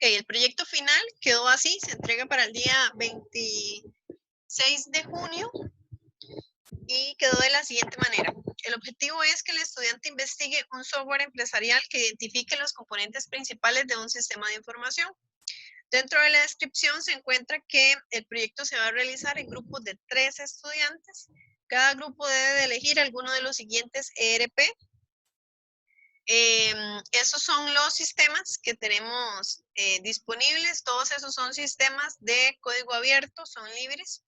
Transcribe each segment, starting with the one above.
el proyecto final quedó así, se entrega para el día 26 de junio y quedó de la siguiente manera. El objetivo es que el estudiante investigue un software empresarial que identifique los componentes principales de un sistema de información. Dentro de la descripción se encuentra que el proyecto se va a realizar en grupos de 3 estudiantes. Cada grupo debe de elegir alguno de los siguientes ERP. Esos son los sistemas que tenemos disponibles. Todos esos son sistemas de código abierto, son libres,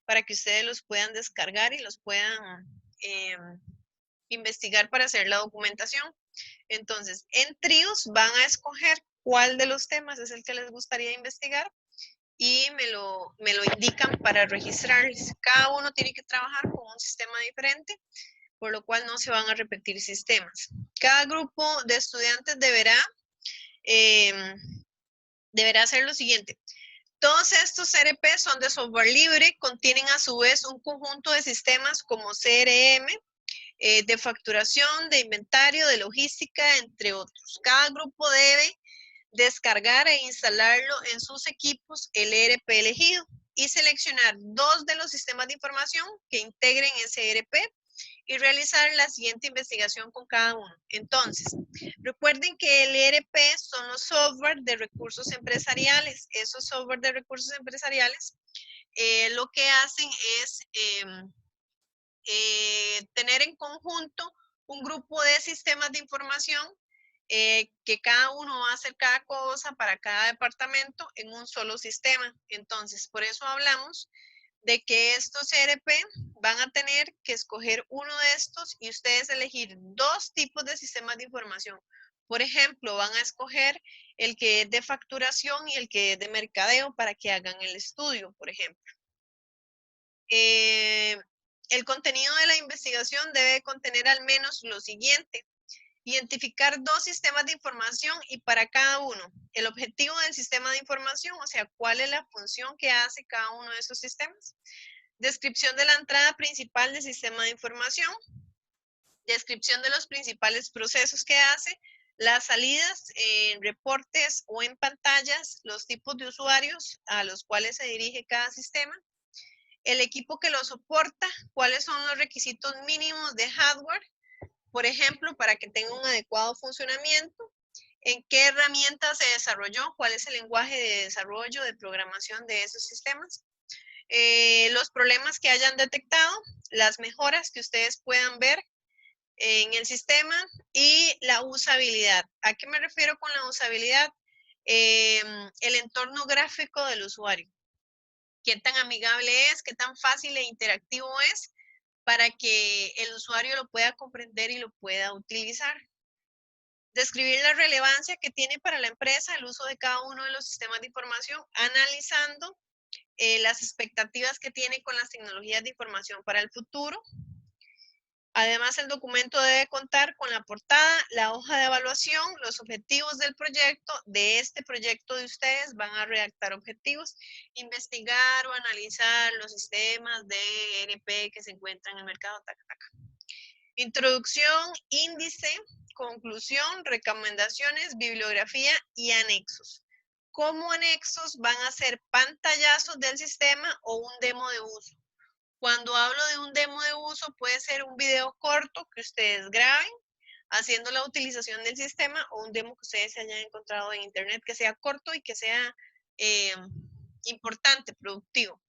para que ustedes los puedan descargar y los puedan investigar para hacer la documentación. Entonces, en tríos van a escoger cuál de los temas es el que les gustaría investigar y me lo indican para registrarles. Cada uno tiene que trabajar con un sistema diferente, por lo cual no se van a repetir sistemas. Cada grupo de estudiantes deberá hacer lo siguiente. Todos estos CRP son de software libre, contienen a su vez un conjunto de sistemas como CRM, de facturación, de inventario, de logística, entre otros. Cada grupo debe descargar e instalarlo en sus equipos el ERP elegido y seleccionar 2 de los sistemas de información que integren ese ERP y realizar la siguiente investigación con cada uno. Entonces, recuerden que el ERP son los software de recursos empresariales. Esos software de recursos empresariales lo que hacen es tener en conjunto un grupo de sistemas de información que cada uno va a hacer cada cosa para cada departamento en un solo sistema. Entonces, por eso hablamos de que estos ERP van a tener que escoger uno de estos y ustedes elegir 2 tipos de sistemas de información. Por ejemplo, van a escoger el que es de facturación y el que es de mercadeo para que hagan el estudio, por ejemplo. El contenido de la investigación debe contener al menos lo siguiente. Identificar 2 sistemas de información y para cada uno. El objetivo del sistema de información, o sea, cuál es la función que hace cada uno de esos sistemas. Descripción de la entrada principal del sistema de información. Descripción de los principales procesos que hace. Las salidas en reportes o en pantallas, los tipos de usuarios a los cuales se dirige cada sistema. El equipo que lo soporta, cuáles son los requisitos mínimos de hardware, por ejemplo, para que tenga un adecuado funcionamiento, en qué herramienta se desarrolló, cuál es el lenguaje de desarrollo, de programación de esos sistemas, los problemas que hayan detectado, las mejoras que ustedes puedan ver en el sistema y la usabilidad. ¿A qué me refiero con la usabilidad? El entorno gráfico del usuario. ¿Qué tan amigable es? ¿Qué tan fácil e interactivo es? Para que el usuario lo pueda comprender y lo pueda utilizar. Describir la relevancia que tiene para la empresa el uso de cada uno de los sistemas de información, analizando las expectativas que tiene con las tecnologías de información para el futuro. Además, el documento debe contar con la portada, la hoja de evaluación, los objetivos del proyecto. De este proyecto de ustedes van a redactar objetivos, investigar o analizar los sistemas de ERP que se encuentran en el mercado. Introducción, índice, conclusión, recomendaciones, bibliografía y anexos. Como anexos van a ser pantallazos del sistema o un demo de uso. Cuando hablo de un demo de uso, puede ser un video corto que ustedes graben haciendo la utilización del sistema o un demo que ustedes se hayan encontrado en internet que sea corto y que sea importante, productivo.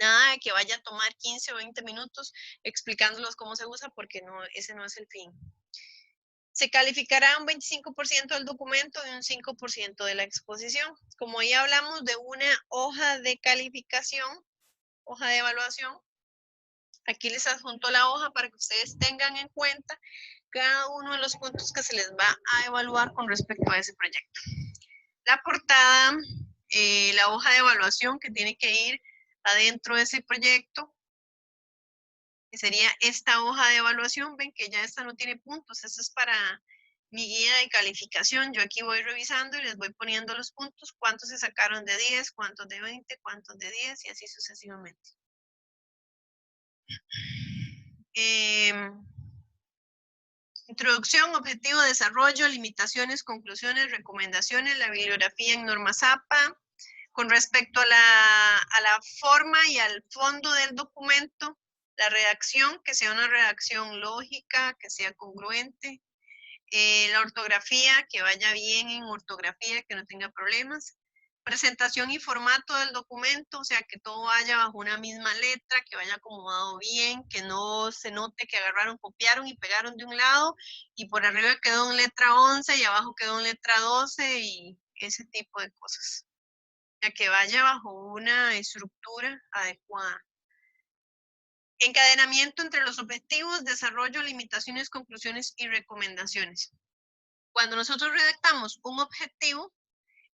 Nada de que vaya a tomar 15 o 20 minutos explicándolos cómo se usa porque no, ese no es el fin. Se calificará un 25% del documento y un 5% de la exposición. Como ya hablamos de una hoja de calificación, hoja de evaluación, aquí les adjunto la hoja para que ustedes tengan en cuenta cada uno de los puntos que se les va a evaluar con respecto a ese proyecto. La portada, la hoja de evaluación que tiene que ir adentro de ese proyecto, que sería esta hoja de evaluación. Ven que ya esta no tiene puntos, esto es para mi guía de calificación. Yo aquí voy revisando y les voy poniendo los puntos, cuántos se sacaron de 10, cuántos de 20, cuántos de 10 y así sucesivamente. Introducción, objetivo, desarrollo, limitaciones, conclusiones, recomendaciones, la bibliografía en normas APA. Con respecto a la forma y al fondo del documento, la redacción, que sea una redacción lógica, que sea congruente. La ortografía, que vaya bien en ortografía, que no tenga problemas. Presentación y formato del documento, o sea, que todo vaya bajo una misma letra, que vaya acomodado bien, que no se note que agarraron, copiaron y pegaron de un lado y por arriba quedó en letra 11 y abajo quedó en letra 12 y ese tipo de cosas. O sea, que vaya bajo una estructura adecuada. Encadenamiento entre los objetivos, desarrollo, limitaciones, conclusiones y recomendaciones. Cuando nosotros redactamos un objetivo,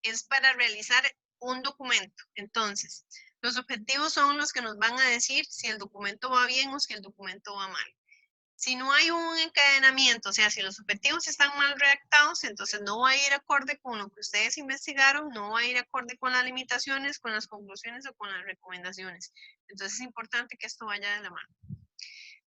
es para realizar un documento. Entonces, los objetivos son los que nos van a decir si el documento va bien o si el documento va mal. Si no hay un encadenamiento, o sea, si los objetivos están mal redactados, entonces no va a ir acorde con lo que ustedes investigaron, no va a ir acorde con las limitaciones, con las conclusiones o con las recomendaciones. Entonces es importante que esto vaya de la mano.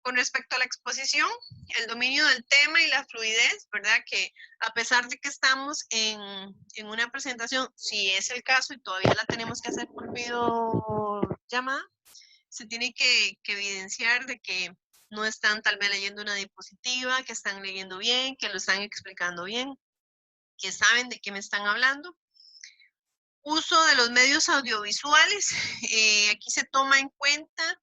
Con respecto a la exposición, el dominio del tema y la fluidez, ¿verdad? Que a pesar de que estamos en una presentación, si es el caso y todavía la tenemos que hacer por videollamada, se tiene que evidenciar de que no están tal vez leyendo una diapositiva, que están leyendo bien, que lo están explicando bien, que saben de qué me están hablando. Uso de los medios audiovisuales, aquí se toma en cuenta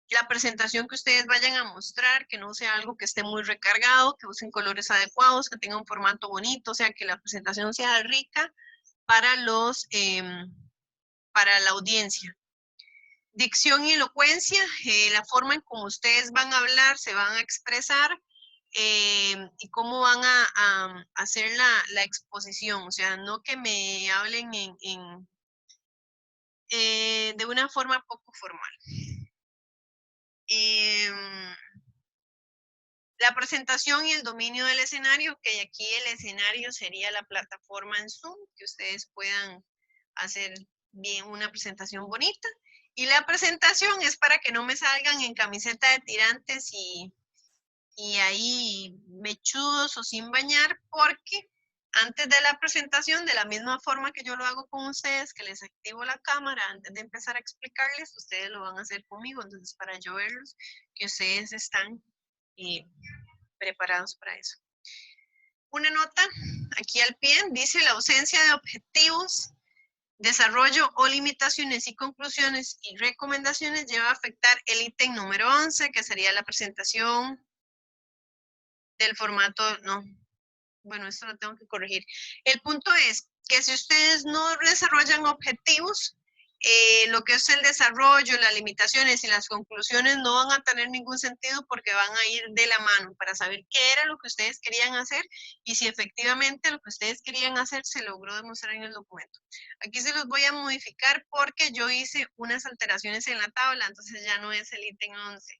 la presentación que ustedes vayan a mostrar, que no sea algo que esté muy recargado, que usen colores adecuados, que tenga un formato bonito, o sea, que la presentación sea rica para para la audiencia. Dicción y elocuencia, la forma en cómo ustedes van a hablar, se van a expresar, y cómo van a hacer la exposición, o sea, no que me hablen de una forma poco formal. La presentación y el dominio del escenario, que aquí el escenario sería la plataforma en Zoom, que ustedes puedan hacer bien una presentación bonita. Y la presentación es para que no me salgan en camiseta de tirantes y ahí mechudos o sin bañar, porque antes de la presentación, de la misma forma que yo lo hago con ustedes, que les activo la cámara antes de empezar a explicarles, ustedes lo van a hacer conmigo. Entonces, para yo verlos, que ustedes están preparados para eso. Una nota aquí al pie dice: la ausencia de objetivos, desarrollo o limitaciones y conclusiones y recomendaciones lleva a afectar el ítem número 11, que sería la presentación del formato, no, bueno, esto lo tengo que corregir. El punto es que si ustedes no desarrollan objetivos, lo que es el desarrollo, las limitaciones y las conclusiones no van a tener ningún sentido, porque van a ir de la mano para saber qué era lo que ustedes querían hacer y si efectivamente lo que ustedes querían hacer se logró demostrar en el documento. Aquí se los voy a modificar porque yo hice unas alteraciones en la tabla, entonces ya no es el ítem 11.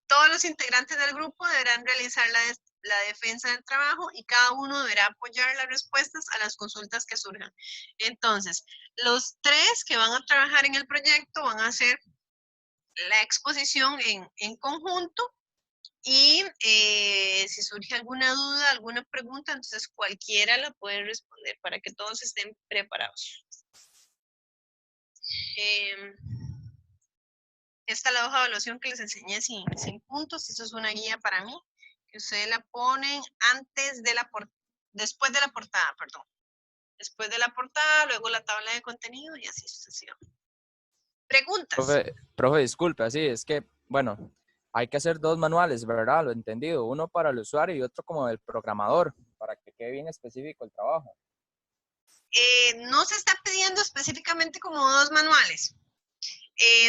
Todos los integrantes del grupo deberán realizar la defensa del trabajo y cada uno deberá apoyar las respuestas a las consultas que surjan. Entonces, los 3 que van a trabajar en el proyecto van a hacer la exposición en conjunto y si surge alguna duda, alguna pregunta, entonces cualquiera la puede responder para que todos estén preparados. Esta es la hoja de evaluación que les enseñé sin puntos. Eso es una guía para mí, que ustedes la ponen antes de después de la portada, perdón. Después de la portada, luego la tabla de contenido y así sucesivamente. ¿Preguntas? Profe, disculpe, así es que, bueno, hay que hacer 2 manuales, ¿verdad? Lo he entendido. Uno para el usuario y otro como el programador, para que quede bien específico el trabajo. No se está pidiendo específicamente como 2 manuales.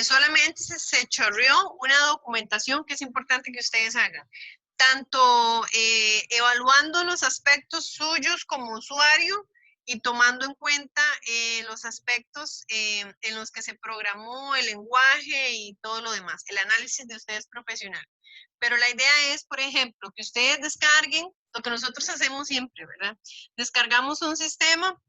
Solamente se chorreó una documentación que es importante que ustedes hagan. Tanto evaluando los aspectos suyos como usuario y tomando en cuenta los aspectos en los que se programó el lenguaje y todo lo demás, el análisis de ustedes profesional. Pero la idea es, por ejemplo, que ustedes descarguen lo que nosotros hacemos siempre, ¿verdad? Descargamos un sistema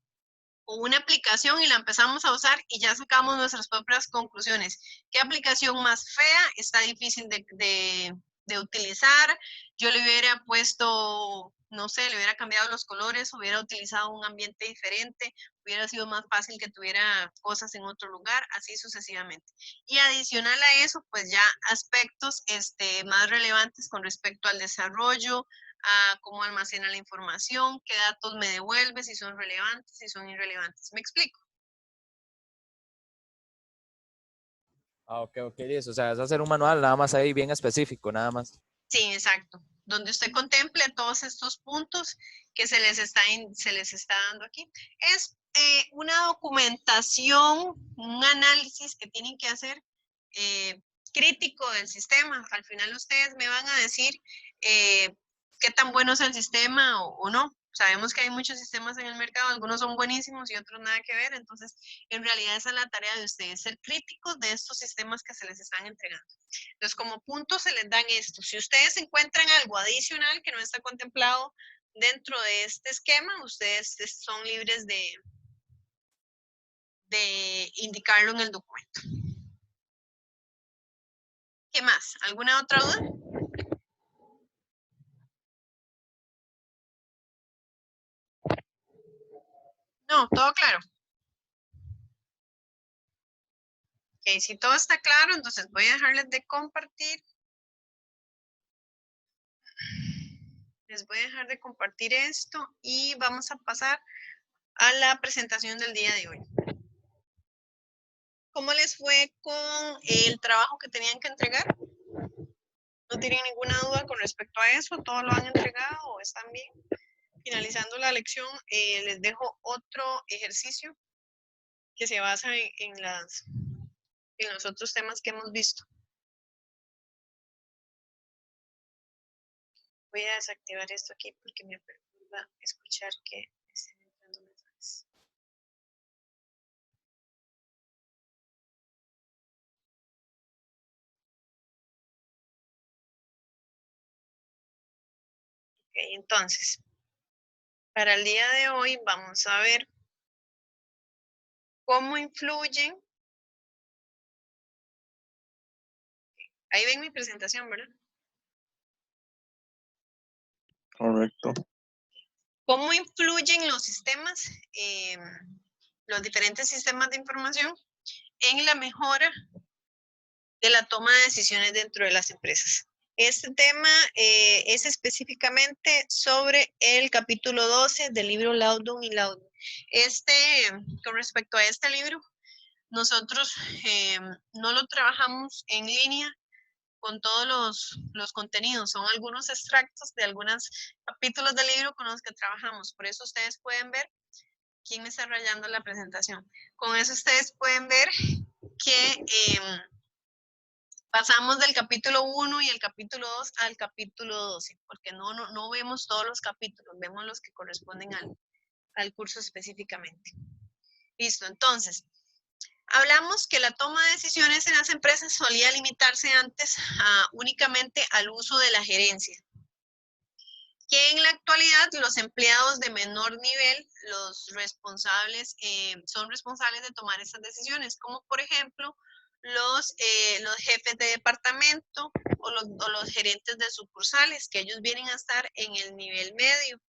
o una aplicación y la empezamos a usar y ya sacamos nuestras propias conclusiones. ¿Qué aplicación más fea? Está difícil de utilizar. Yo le hubiera puesto, no sé, le hubiera cambiado los colores, hubiera utilizado un ambiente diferente, hubiera sido más fácil que tuviera cosas en otro lugar, así sucesivamente. Y adicional a eso, pues ya aspectos más relevantes con respecto al desarrollo, a cómo almacena la información, qué datos me devuelve, si son relevantes, si son irrelevantes. ¿Me explico? Ah, ok, listo. O sea, es hacer un manual nada más ahí bien específico, nada más. Sí, exacto. Donde usted contemple todos estos puntos que se les está dando aquí. Es una documentación, un análisis que tienen que hacer crítico del sistema. Al final ustedes me van a decir qué tan bueno es el sistema o no. Sabemos que hay muchos sistemas en el mercado, algunos son buenísimos y otros nada que ver. Entonces, en realidad esa es la tarea de ustedes, ser críticos de estos sistemas que se les están entregando. Entonces, como puntos se les dan estos. Si ustedes encuentran algo adicional que no está contemplado dentro de este esquema, ustedes son libres de indicarlo en el documento. ¿Qué más? ¿Alguna otra duda? No, todo claro. Ok, si todo está claro, entonces voy a dejarles de compartir. Les voy a dejar de compartir esto y vamos a pasar a la presentación del día de hoy. ¿Cómo les fue con el trabajo que tenían que entregar? ¿No tienen ninguna duda con respecto a eso? ¿Todo lo han entregado o están bien? Finalizando la lección, les dejo otro ejercicio que se basa en los otros temas que hemos visto. Voy a desactivar esto aquí porque me perturba escuchar que estén entrando mensajes. Ok, entonces, para el día de hoy vamos a ver cómo influyen. Ahí ven mi presentación, ¿verdad? Correcto. ¿Cómo influyen los sistemas, los diferentes sistemas de información en la mejora de la toma de decisiones dentro de las empresas? Este tema es específicamente sobre el capítulo 12 del libro Loudon y Loudon. Con respecto a este libro, nosotros no lo trabajamos en línea con todos los contenidos. Son algunos extractos de algunos capítulos del libro con los que trabajamos. Por eso ustedes pueden ver quién me está rayando la presentación. Con eso ustedes pueden ver que pasamos del capítulo 1 y el capítulo 2 al capítulo 12, porque no vemos todos los capítulos, vemos los que corresponden al curso específicamente. Listo, entonces, hablamos que la toma de decisiones en las empresas solía limitarse antes únicamente al uso de la gerencia, que en la actualidad los empleados de menor nivel, los responsables, son responsables de tomar esas decisiones, como por ejemplo los jefes de departamento o los gerentes de sucursales, que ellos vienen a estar en el nivel medio.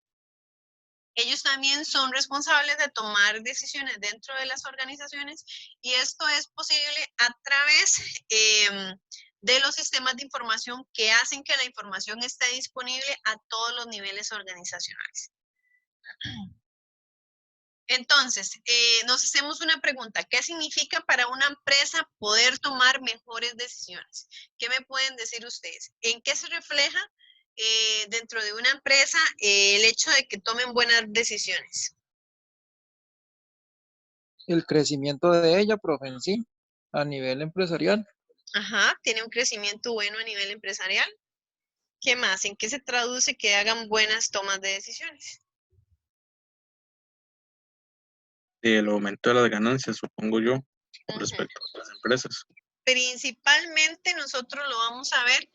Ellos también son responsables de tomar decisiones dentro de las organizaciones y esto es posible a través de los sistemas de información que hacen que la información esté disponible a todos los niveles organizacionales. Entonces, nos hacemos una pregunta. ¿Qué significa para una empresa poder tomar mejores decisiones? ¿Qué me pueden decir ustedes? ¿En qué se refleja dentro de una empresa el hecho de que tomen buenas decisiones? El crecimiento de ella, profe, en sí, a nivel empresarial. Ajá, tiene un crecimiento bueno a nivel empresarial. ¿Qué más? ¿En qué se traduce que hagan buenas tomas de decisiones? El aumento de las ganancias, supongo yo, con respecto a las empresas. Principalmente nosotros lo vamos a ver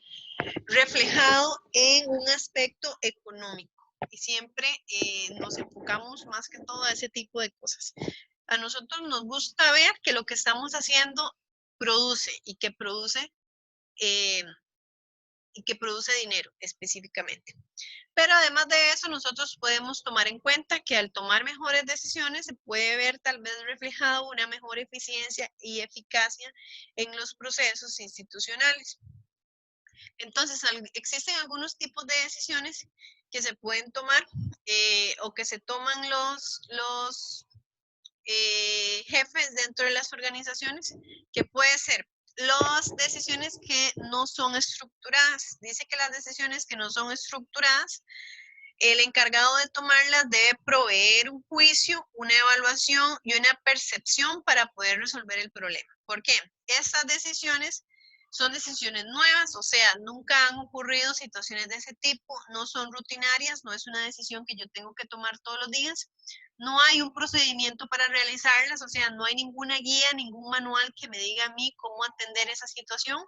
reflejado en un aspecto económico. y siempre nos enfocamos más que todo a ese tipo de cosas. A nosotros nos gusta ver que lo que estamos haciendo produce eh, y que produce dinero específicamente. Pero además de eso, nosotros podemos tomar en cuenta que al tomar mejores decisiones se puede ver tal vez reflejado una mejor eficiencia y eficacia en los procesos institucionales. Entonces, existen algunos tipos de decisiones que se pueden tomar o que se toman los jefes dentro de las organizaciones, que puede ser las decisiones que no son estructuradas. Dice que las decisiones que no son estructuradas, el encargado de tomarlas debe proveer un juicio, una evaluación y una percepción para poder resolver el problema. ¿Por qué? Estas decisiones son decisiones nuevas, o sea, nunca han ocurrido situaciones de ese tipo, no son rutinarias, no es una decisión que yo tengo que tomar todos los días, no hay un procedimiento para realizarlas, o sea, no hay ninguna guía, ningún manual que me diga a mí cómo atender esa situación.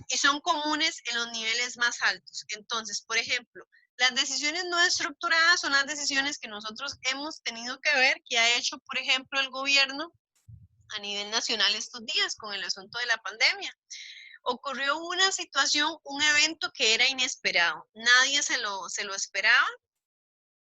Y son comunes en los niveles más altos. Entonces, por ejemplo, las decisiones no estructuradas son las decisiones que nosotros hemos tenido que ver, que ha hecho, por ejemplo, el gobierno a nivel nacional estos días con el asunto de la pandemia. Ocurrió una situación, un evento que era inesperado. Nadie se lo esperaba.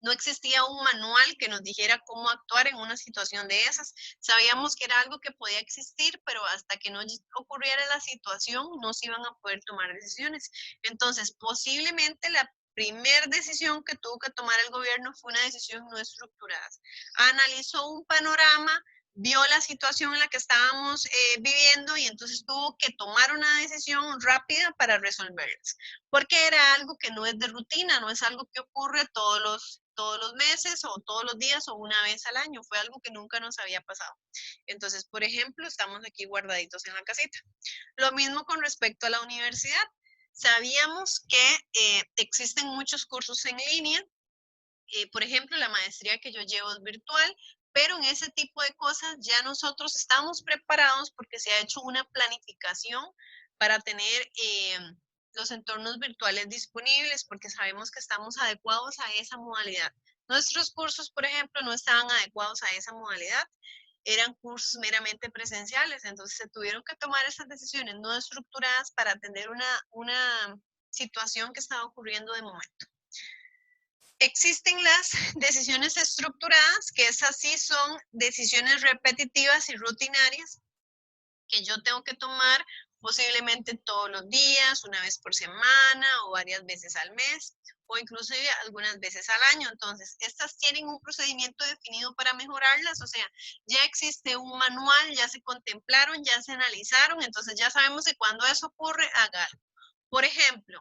No existía un manual que nos dijera cómo actuar en una situación de esas. Sabíamos que era algo que podía existir, pero hasta que no ocurriera la situación no se iban a poder tomar decisiones. Entonces, posiblemente la primera decisión que tuvo que tomar el gobierno fue una decisión no estructurada. Analizó un panorama, vio la situación en la que estábamos viviendo y entonces tuvo que tomar una decisión rápida para resolverlas, porque era algo que no es de rutina, no es algo que ocurre todos los meses o todos los días o una vez al año, fue algo que nunca nos había pasado. Entonces, por ejemplo, estamos aquí guardaditos en la casita. Lo mismo con respecto a la universidad. Sabíamos que existen muchos cursos en línea, por ejemplo, la maestría que yo llevo es virtual, pero en ese tipo de cosas ya nosotros estamos preparados porque se ha hecho una planificación para tener los entornos virtuales disponibles, porque sabemos que estamos adecuados a esa modalidad. Nuestros cursos, por ejemplo, no estaban adecuados a esa modalidad, eran cursos meramente presenciales, entonces se tuvieron que tomar esas decisiones no estructuradas para atender una situación que estaba ocurriendo de momento. Existen las decisiones estructuradas, que esas sí son decisiones repetitivas y rutinarias que yo tengo que tomar posiblemente todos los días, una vez por semana o varias veces al mes o inclusive algunas veces al año. Entonces, estas tienen un procedimiento definido para mejorarlas, o sea, ya existe un manual, ya se contemplaron, ya se analizaron, entonces ya sabemos que cuando eso ocurre, hágalo. Por ejemplo,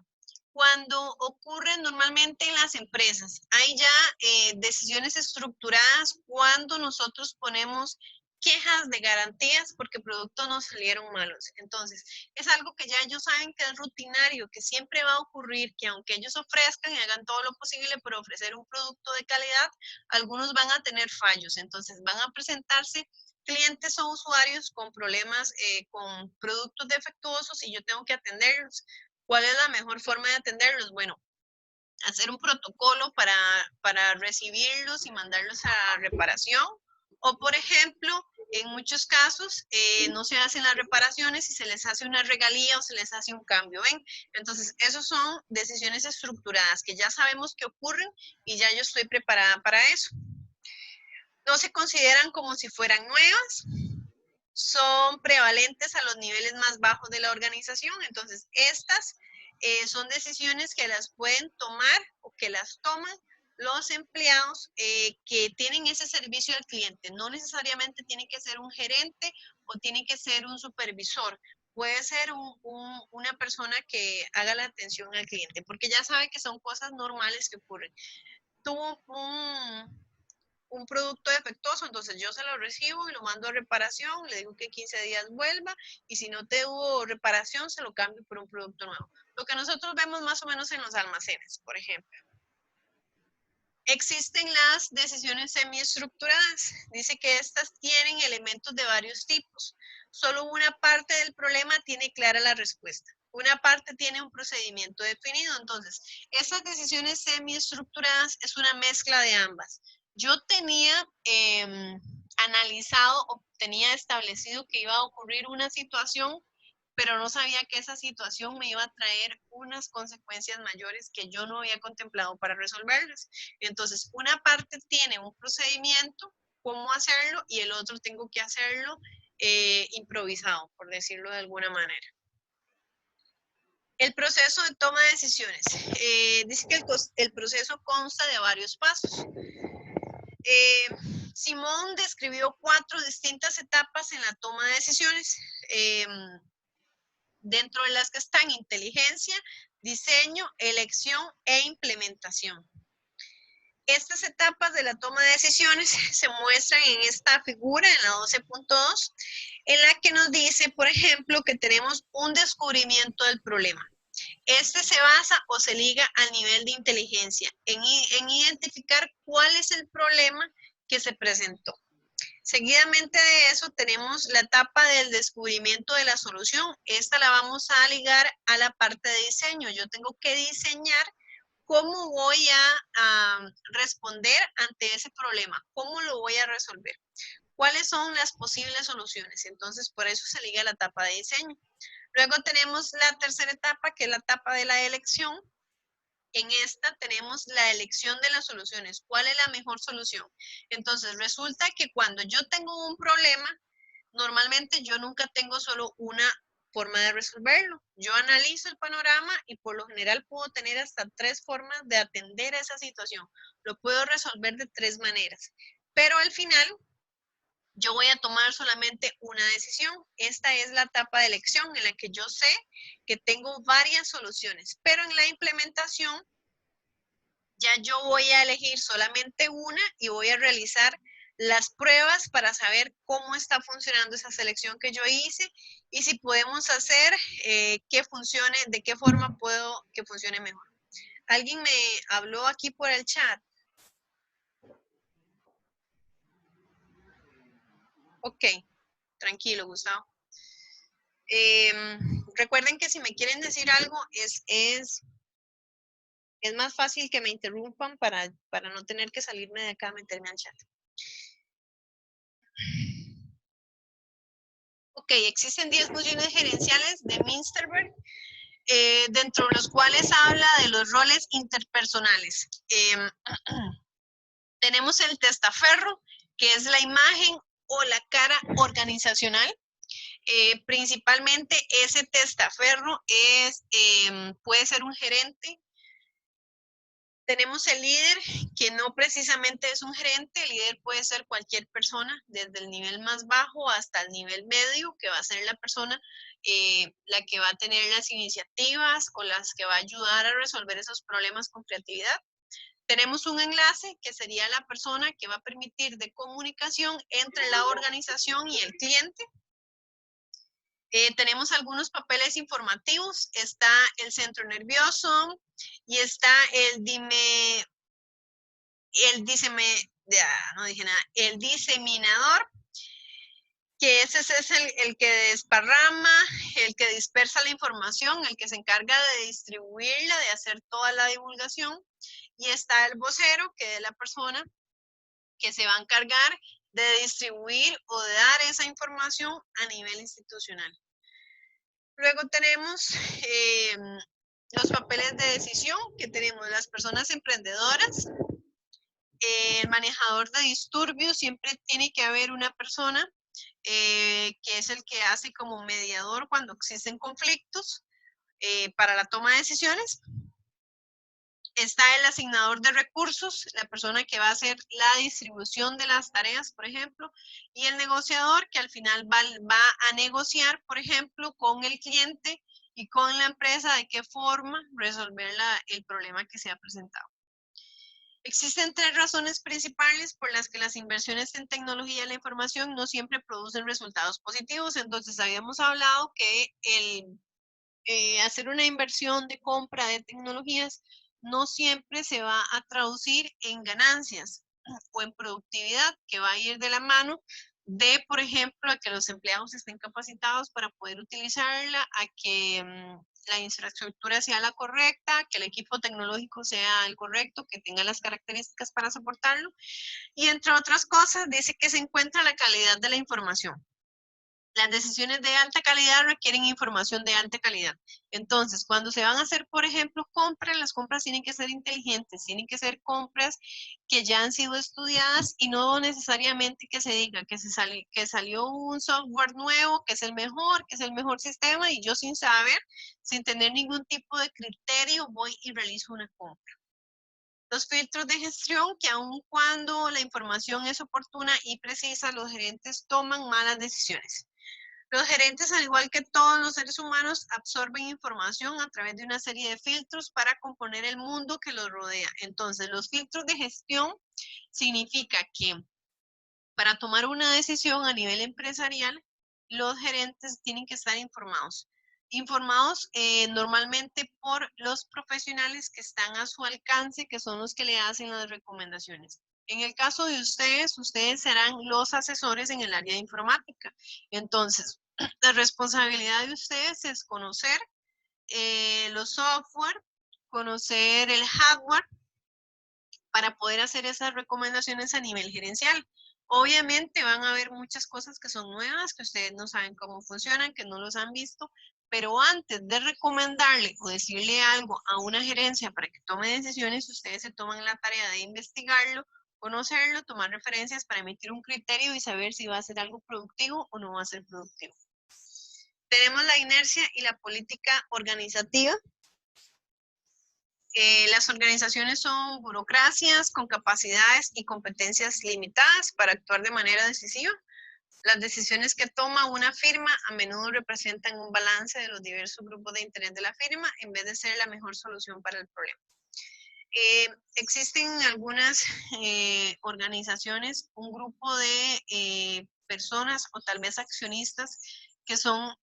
cuando ocurren normalmente en las empresas, hay ya decisiones estructuradas cuando nosotros ponemos quejas de garantías porque productos nos salieron malos. Entonces, es algo que ya ellos saben que es rutinario, que siempre va a ocurrir, que aunque ellos ofrezcan y hagan todo lo posible por ofrecer un producto de calidad, algunos van a tener fallos. Entonces, van a presentarse clientes o usuarios con problemas, con productos defectuosos y yo tengo que atenderlos. ¿Cuál es la mejor forma de atenderlos? Bueno, hacer un protocolo para recibirlos y mandarlos a reparación. O, por ejemplo, en muchos casos no se hacen las reparaciones y se les hace una regalía o se les hace un cambio, ¿ven? Entonces, esas son decisiones estructuradas que ya sabemos que ocurren y ya yo estoy preparada para eso. No se consideran como si fueran nuevas, son prevalentes a los niveles más bajos de la organización. Entonces, estas son decisiones que las pueden tomar o que las toman los empleados que tienen ese servicio al cliente. No necesariamente tiene que ser un gerente o tiene que ser un supervisor. Puede ser una persona que haga la atención al cliente, porque ya sabe que son cosas normales que ocurren. Tuvo un producto defectuoso, entonces yo se lo recibo y lo mando a reparación, le digo que 15 días vuelva y si no te hubo reparación se lo cambio por un producto nuevo. Lo que nosotros vemos más o menos en los almacenes, por ejemplo. Existen las decisiones semiestructuradas. Dice que estas tienen elementos de varios tipos. solo una parte del problema tiene clara la respuesta. Una parte tiene un procedimiento definido. Entonces, esas decisiones semiestructuradas es una mezcla de ambas. Yo tenía analizado o tenía establecido que iba a ocurrir una situación, pero no sabía que esa situación me iba a traer unas consecuencias mayores que yo no había contemplado para resolverlas. Entonces, una parte tiene un procedimiento, cómo hacerlo, y el otro tengo que hacerlo improvisado, por decirlo de alguna manera. El proceso de toma de decisiones. Dice que el proceso consta de varios pasos. Simón describió 4 distintas etapas en la toma de decisiones, dentro de las que están inteligencia, diseño, elección e implementación. Estas etapas de la toma de decisiones se muestran en esta figura, en la 12.2, en la que nos dice, por ejemplo, que tenemos un descubrimiento del problema. Este se basa o se liga al nivel de inteligencia, en identificar cuál es el problema que se presentó. Seguidamente de eso tenemos la etapa del descubrimiento de la solución. Esta la vamos a ligar a la parte de diseño. Yo tengo que diseñar cómo voy a responder ante ese problema, cómo lo voy a resolver, cuáles son las posibles soluciones. Entonces, por eso se liga a la etapa de diseño. Luego tenemos la tercera etapa, que es la etapa de la elección. En esta tenemos la elección de las soluciones. ¿Cuál es la mejor solución? Entonces, resulta que cuando yo tengo un problema, normalmente yo nunca tengo solo una forma de resolverlo. Yo analizo el panorama y por lo general puedo tener hasta 3 formas de atender a esa situación. Lo puedo resolver de 3 maneras. Pero al final, yo voy a tomar solamente una decisión. Esta es la etapa de elección en la que yo sé que tengo varias soluciones, pero en la implementación ya yo voy a elegir solamente una y voy a realizar las pruebas para saber cómo está funcionando esa selección que yo hice y si podemos hacer que funcione, de qué forma puedo que funcione mejor. ¿Alguien me habló aquí por el chat? Ok, tranquilo, Gustavo. Recuerden que si me quieren decir algo, es más fácil que me interrumpan para no tener que salirme de acá a meterme al chat. Ok, existen 10 funciones gerenciales de Minsterberg, dentro de los cuales habla de los roles interpersonales. Tenemos el testaferro, que es la imagen o la cara organizacional. Principalmente ese testaferro puede ser un gerente. Tenemos el líder, que no precisamente es un gerente. El líder puede ser cualquier persona, desde el nivel más bajo hasta el nivel medio, que va a ser la persona la que va a tener las iniciativas o las que va a ayudar a resolver esos problemas con creatividad. Tenemos un enlace, que sería la persona que va a permitir de comunicación entre la organización y el cliente. Tenemos algunos papeles informativos. Está el centro nervioso y está el diseminador, que ese es el que desparrama, el que dispersa la información, el que se encarga de distribuirla, de hacer toda la divulgación. Y está el vocero, que es la persona que se va a encargar de distribuir o de dar esa información a nivel institucional. Luego tenemos los papeles de decisión, que tenemos las personas emprendedoras, el manejador de disturbios. Siempre tiene que haber una persona que es el que hace como mediador cuando existen conflictos para la toma de decisiones. Está el asignador de recursos, la persona que va a hacer la distribución de las tareas, por ejemplo, y el negociador, que al final va a negociar, por ejemplo, con el cliente y con la empresa de qué forma resolver el problema que se ha presentado. Existen 3 razones principales por las que las inversiones en tecnología de la información no siempre producen resultados positivos. Entonces, habíamos hablado que hacer una inversión de compra de tecnologías no siempre se va a traducir en ganancias o en productividad, que va a ir de la mano de, por ejemplo, a que los empleados estén capacitados para poder utilizarla, a que la infraestructura sea la correcta, que el equipo tecnológico sea el correcto, que tenga las características para soportarlo. Y entre otras cosas, dice que se encuentra la calidad de la información. Las decisiones de alta calidad requieren información de alta calidad. Entonces, cuando se van a hacer, por ejemplo, compras, las compras tienen que ser inteligentes, tienen que ser compras que ya han sido estudiadas y no necesariamente que se diga que salió un software nuevo, que es el mejor sistema, y yo sin saber, sin tener ningún tipo de criterio, voy y realizo una compra. Los filtros de gestión, que aun cuando la información es oportuna y precisa, los gerentes toman malas decisiones. Los gerentes, al igual que todos los seres humanos, absorben información a través de una serie de filtros para componer el mundo que los rodea. Entonces, los filtros de gestión significa que para tomar una decisión a nivel empresarial, los gerentes tienen que estar informados. Informados normalmente por los profesionales que están a su alcance, que son los que le hacen las recomendaciones. En el caso de ustedes serán los asesores en el área de informática. Entonces, la responsabilidad de ustedes es conocer los software, conocer el hardware para poder hacer esas recomendaciones a nivel gerencial. Obviamente van a haber muchas cosas que son nuevas, que ustedes no saben cómo funcionan, que no los han visto, pero antes de recomendarle o decirle algo a una gerencia para que tome decisiones, ustedes se toman la tarea de investigarlo, conocerlo, tomar referencias para emitir un criterio y saber si va a ser algo productivo o no va a ser productivo. Tenemos la inercia y la política organizativa. Las organizaciones son burocracias con capacidades y competencias limitadas para actuar de manera decisiva. Las decisiones que toma una firma a menudo representan un balance de los diversos grupos de interés de la firma en vez de ser la mejor solución para el problema. Existen algunas organizaciones, un grupo de personas o tal vez accionistas que son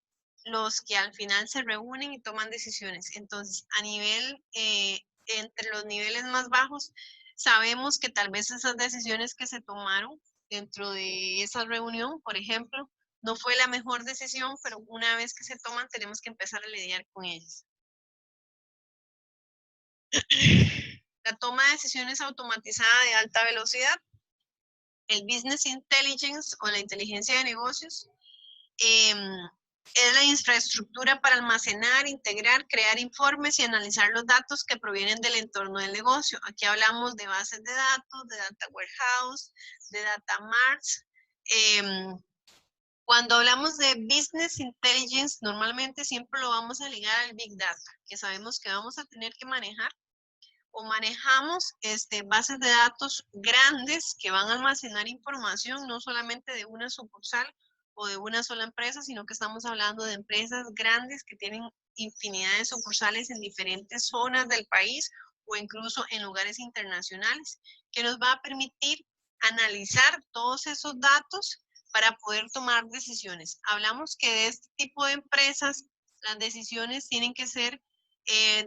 los que al final se reúnen y toman decisiones. Entonces, a nivel, entre los niveles más bajos, sabemos que tal vez esas decisiones que se tomaron dentro de esa reunión, por ejemplo, no fue la mejor decisión, pero una vez que se toman tenemos que empezar a lidiar con ellas. La toma de decisiones automatizada de alta velocidad, el business intelligence o la inteligencia de negocios, es la infraestructura para almacenar, integrar, crear informes y analizar los datos que provienen del entorno del negocio. Aquí hablamos de bases de datos, de data warehouse, de data marts. Cuando hablamos de business intelligence, normalmente siempre lo vamos a ligar al big data, que sabemos que vamos a tener que manejar o manejamos bases de datos grandes que van a almacenar información no solamente de una sucursal o de una sola empresa, sino que estamos hablando de empresas grandes que tienen infinidad de sucursales en diferentes zonas del país o incluso en lugares internacionales, que nos va a permitir analizar todos esos datos para poder tomar decisiones. Hablamos que de este tipo de empresas las decisiones tienen que ser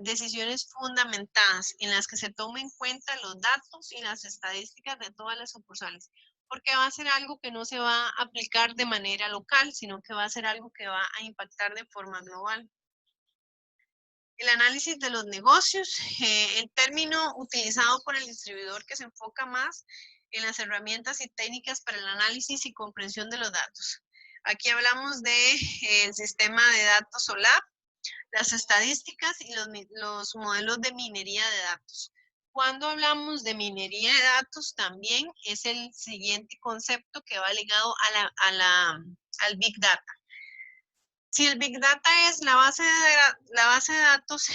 decisiones fundamentadas en las que se tomen en cuenta los datos y las estadísticas de todas las sucursales, porque va a ser algo que no se va a aplicar de manera local, sino que va a ser algo que va a impactar de forma global. El análisis de los negocios, el término utilizado por el distribuidor que se enfoca más en las herramientas y técnicas para el análisis y comprensión de los datos. Aquí hablamos del sistema de datos OLAP, las estadísticas y los modelos de minería de datos. Cuando hablamos de minería de datos, también es el siguiente concepto que va ligado al Big Data. Si el Big Data es la base de datos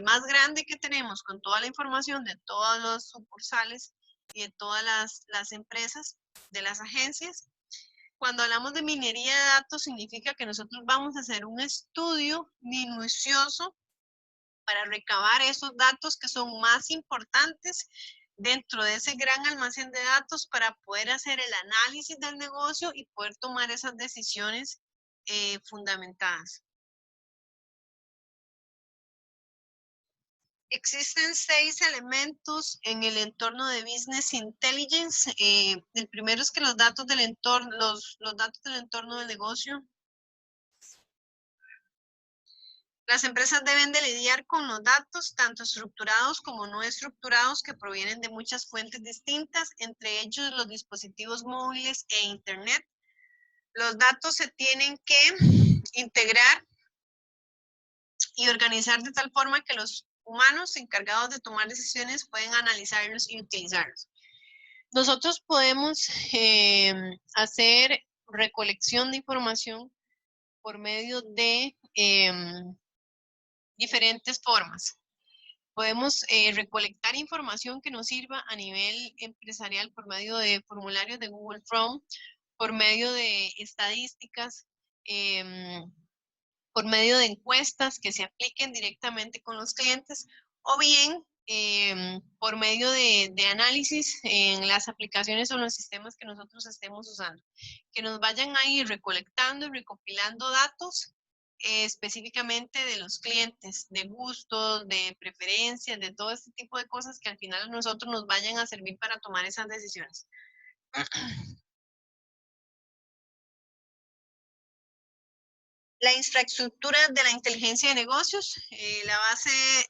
más grande que tenemos con toda la información de todos los sucursales y de todas las empresas, de las agencias, cuando hablamos de minería de datos, significa que nosotros vamos a hacer un estudio minucioso para recabar esos datos que son más importantes dentro de ese gran almacén de datos para poder hacer el análisis del negocio y poder tomar esas decisiones fundamentadas. Existen 6 elementos en el entorno de Business Intelligence. El primero es que los datos del entorno, los datos del entorno del negocio. Las empresas deben de lidiar con los datos, tanto estructurados como no estructurados, que provienen de muchas fuentes distintas, entre ellos los dispositivos móviles e Internet. Los datos se tienen que integrar y organizar de tal forma que los humanos encargados de tomar decisiones pueden analizarlos y utilizarlos. Nosotros podemos hacer recolección de información por medio de diferentes formas. Podemos recolectar información que nos sirva a nivel empresarial por medio de formularios de Google Form, por medio de estadísticas, por medio de encuestas que se apliquen directamente con los clientes, o bien por medio de análisis en las aplicaciones o los sistemas que nosotros estemos usando, que nos vayan a ir recolectando y recopilando datos específicamente de los clientes, de gustos, de preferencias, de todo este tipo de cosas que al final a nosotros nos vayan a servir para tomar esas decisiones. La infraestructura de la inteligencia de negocios, la base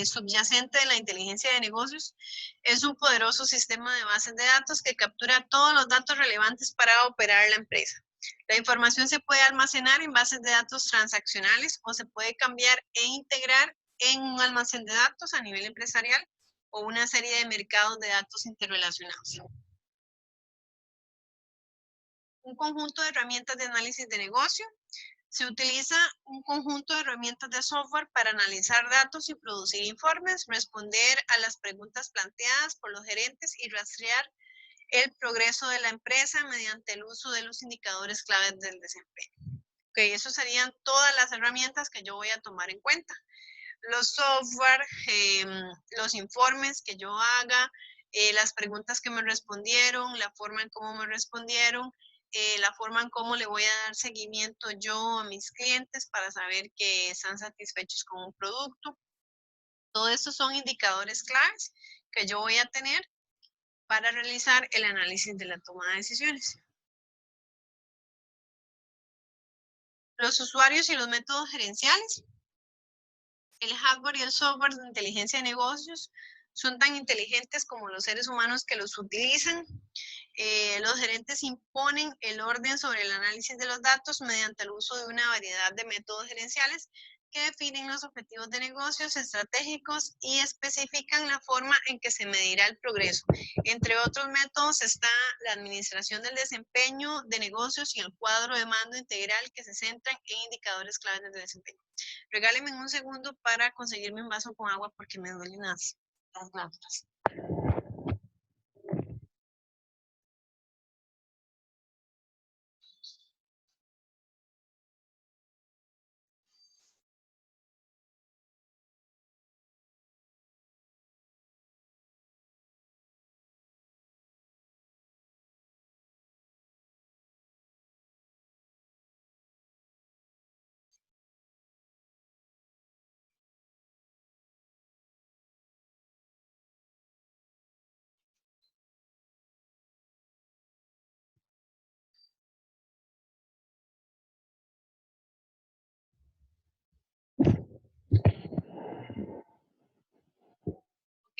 subyacente de la inteligencia de negocios, es un poderoso sistema de bases de datos que captura todos los datos relevantes para operar la empresa. La información se puede almacenar en bases de datos transaccionales o se puede cambiar e integrar en un almacén de datos a nivel empresarial o una serie de mercados de datos interrelacionados. Un conjunto de herramientas de análisis de negocio. Se utiliza un conjunto de herramientas de software para analizar datos y producir informes, responder a las preguntas planteadas por los gerentes y rastrear el progreso de la empresa mediante el uso de los indicadores claves del desempeño. Ok, eso serían todas las herramientas que yo voy a tomar en cuenta. Los software, los informes que yo haga, las preguntas que me respondieron, la forma en cómo me respondieron, la forma en cómo le voy a dar seguimiento yo a mis clientes para saber que están satisfechos con un producto. Todo esto son indicadores claves que yo voy a tener para realizar el análisis de la toma de decisiones. Los usuarios y los métodos gerenciales. El hardware y el software de inteligencia de negocios son tan inteligentes como los seres humanos que los utilizan. Los gerentes imponen el orden sobre el análisis de los datos mediante el uso de una variedad de métodos gerenciales que definen los objetivos de negocios estratégicos y especifican la forma en que se medirá el progreso. Entre otros métodos está la administración del desempeño de negocios y el cuadro de mando integral que se centran en indicadores claves de desempeño. Regálenme un segundo para conseguirme un vaso con agua porque me duelen las glándulas.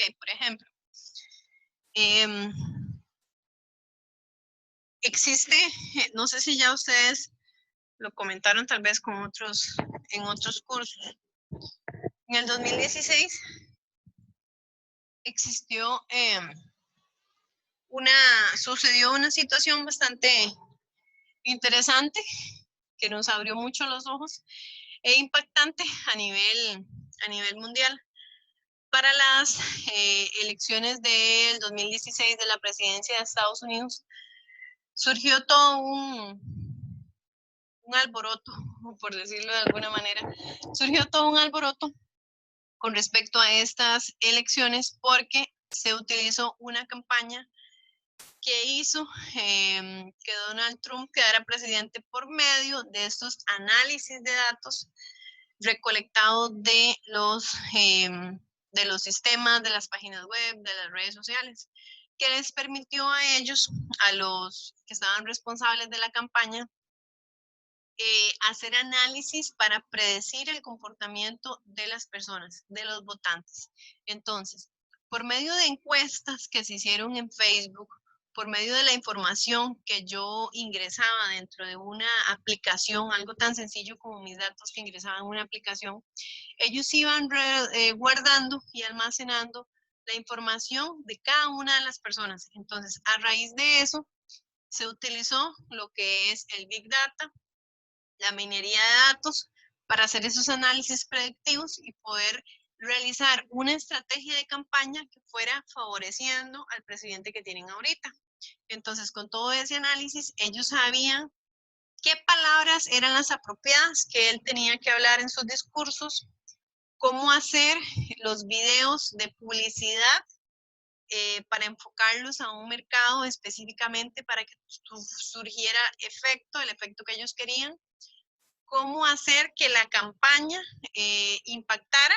Ok, por ejemplo, existe, no sé si ya ustedes lo comentaron tal vez con en otros cursos. En el 2016 existió, sucedió una situación bastante interesante que nos abrió mucho los ojos e impactante a nivel mundial. Para las elecciones del 2016 de la presidencia de Estados Unidos, surgió todo un alboroto, por decirlo de alguna manera. Surgió todo un alboroto con respecto a estas elecciones porque se utilizó una campaña que hizo que Donald Trump quedara presidente por medio de estos análisis de datos recolectados de los de los sistemas, de las páginas web, de las redes sociales, que les permitió a ellos, a los que estaban responsables de la campaña, hacer análisis para predecir el comportamiento de las personas, de los votantes. Entonces, por medio de encuestas que se hicieron en Facebook, por medio de la información que yo ingresaba dentro de una aplicación, algo tan sencillo como mis datos que ingresaban en una aplicación, ellos iban guardando y almacenando la información de cada una de las personas. Entonces, a raíz de eso, se utilizó lo que es el Big Data, la minería de datos, para hacer esos análisis predictivos y poder realizar una estrategia de campaña que fuera favoreciendo al presidente que tienen ahorita. Entonces, con todo ese análisis, ellos sabían qué palabras eran las apropiadas que él tenía que hablar en sus discursos, cómo hacer los videos de publicidad para enfocarlos a un mercado específicamente para que surgiera efecto, el efecto que ellos querían, cómo hacer que la campaña impactara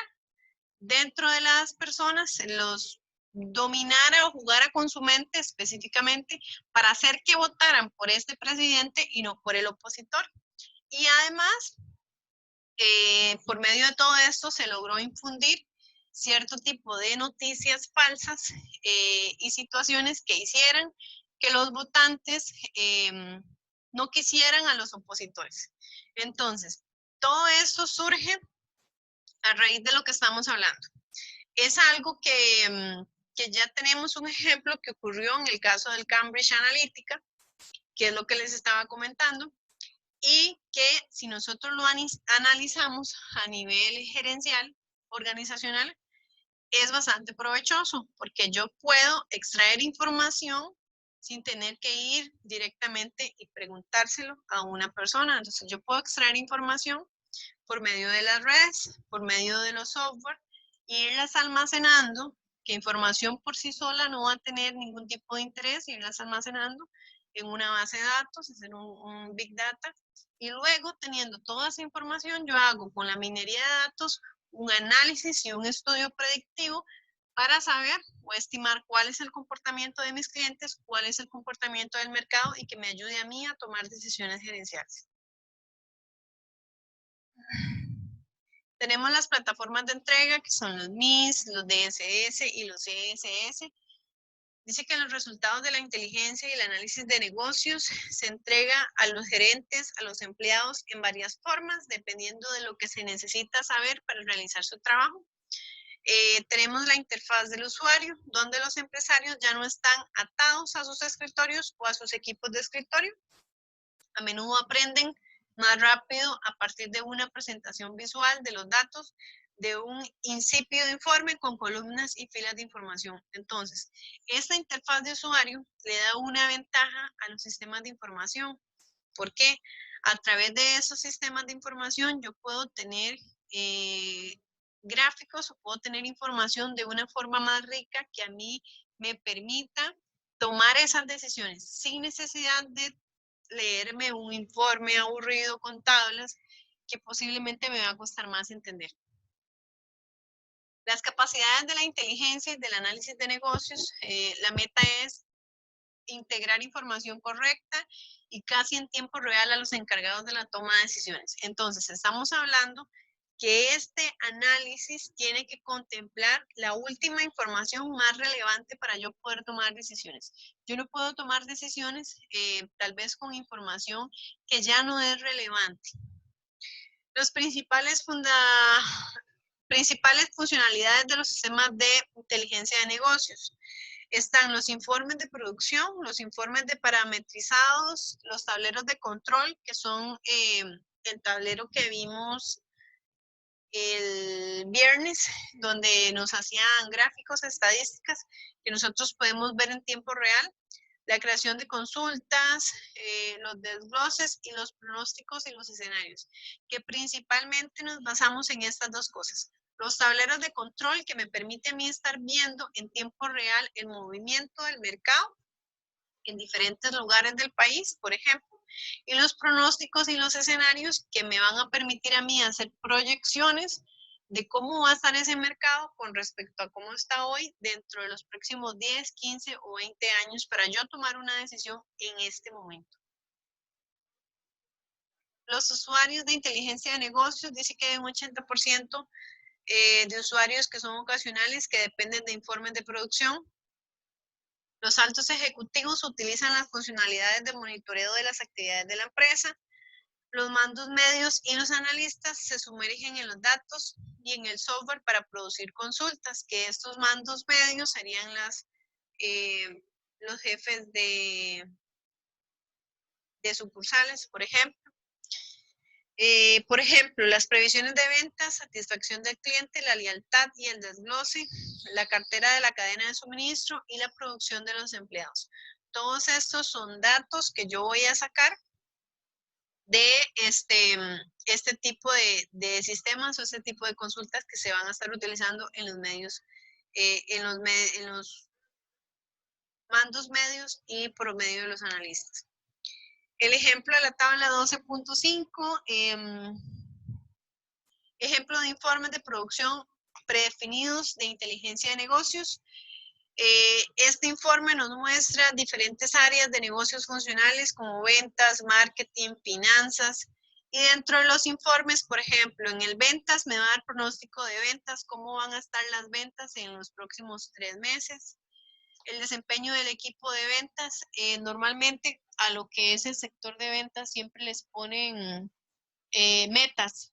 dentro de las personas, los dominara o jugara con su mente específicamente para hacer que votaran por este presidente y no por el opositor. Y además, por medio de todo esto se logró infundir cierto tipo de noticias falsas y situaciones que hicieran que los votantes no quisieran a los opositores. Entonces, todo esto surge a raíz de lo que estamos hablando. Es algo que ya tenemos un ejemplo que ocurrió en el caso del Cambridge Analytica, que es lo que les estaba comentando, y que si nosotros lo analizamos a nivel gerencial, organizacional, es bastante provechoso, porque yo puedo extraer información sin tener que ir directamente y preguntárselo a una persona. Entonces yo puedo extraer información por medio de las redes, por medio de los software, e irlas almacenando, que información por sí sola no va a tener ningún tipo de interés, irlas almacenando en una base de datos, hacer un Big Data, y luego teniendo toda esa información, yo hago con la minería de datos un análisis y un estudio predictivo para saber o estimar cuál es el comportamiento de mis clientes, cuál es el comportamiento del mercado y que me ayude a mí a tomar decisiones gerenciales. Tenemos las plataformas de entrega que son los MIS, los DSS y los CSS. Dice que los resultados de la inteligencia y el análisis de negocios se entrega a los gerentes, a los empleados en varias formas, dependiendo de lo que se necesita saber para realizar su trabajo. Tenemos la interfaz del usuario, donde los empresarios ya no están atados a sus escritorios o a sus equipos de escritorio. A menudo aprenden más rápido a partir de una presentación visual de los datos, de un insípido informe con columnas y filas de información. Entonces, esta interfaz de usuario le da una ventaja a los sistemas de información. ¿Por qué? A través de esos sistemas de información yo puedo tener gráficos o puedo tener información de una forma más rica que a mí me permita tomar esas decisiones sin necesidad de leerme un informe aburrido con tablas que posiblemente me va a costar más entender. Las capacidades de la inteligencia y del análisis de negocios, la meta es integrar información correcta y casi en tiempo real a los encargados de la toma de decisiones. Entonces, estamos hablando que este análisis tiene que contemplar la última información más relevante para yo poder tomar decisiones. Yo no puedo tomar decisiones tal vez con información que ya no es relevante. Los principales funcionalidades de los sistemas de inteligencia de negocios. Están los informes de producción, los informes de parametrizados, los tableros de control, que son el tablero que vimos el viernes, donde nos hacían gráficos, estadísticas, que nosotros podemos ver en tiempo real. La creación de consultas, los desgloses y los pronósticos y los escenarios, que principalmente nos basamos en estas dos cosas. Los tableros de control que me permite a mí estar viendo en tiempo real el movimiento del mercado en diferentes lugares del país, por ejemplo, y los pronósticos y los escenarios que me van a permitir a mí hacer proyecciones de cómo va a estar ese mercado con respecto a cómo está hoy dentro de los próximos 10, 15 o 20 años para yo tomar una decisión en este momento. Los usuarios de inteligencia de negocios dice que hay un 80% de usuarios que son ocasionales que dependen de informes de producción. Los altos ejecutivos utilizan las funcionalidades de monitoreo de las actividades de la empresa. Los mandos medios y los analistas se sumergen en los datos y en el software para producir consultas, que estos mandos medios serían los jefes de sucursales, por ejemplo. Por ejemplo, las previsiones de ventas, satisfacción del cliente, la lealtad y el desglose, la cartera de la cadena de suministro y la producción de los empleados. Todos estos son datos que yo voy a sacar de este tipo de sistemas o este tipo de consultas que se van a estar utilizando en los medios, en los mandos medios y por medio de los analistas. El ejemplo de la tabla 12.5, ejemplo de informes de producción predefinidos de inteligencia de negocios. Este informe nos muestra diferentes áreas de negocios funcionales como ventas, marketing, finanzas. Y dentro de los informes, por ejemplo, en el ventas me va a dar pronóstico de ventas, cómo van a estar las ventas en los próximos 3 meses. El desempeño del equipo de ventas, normalmente a lo que es el sector de ventas siempre les ponen metas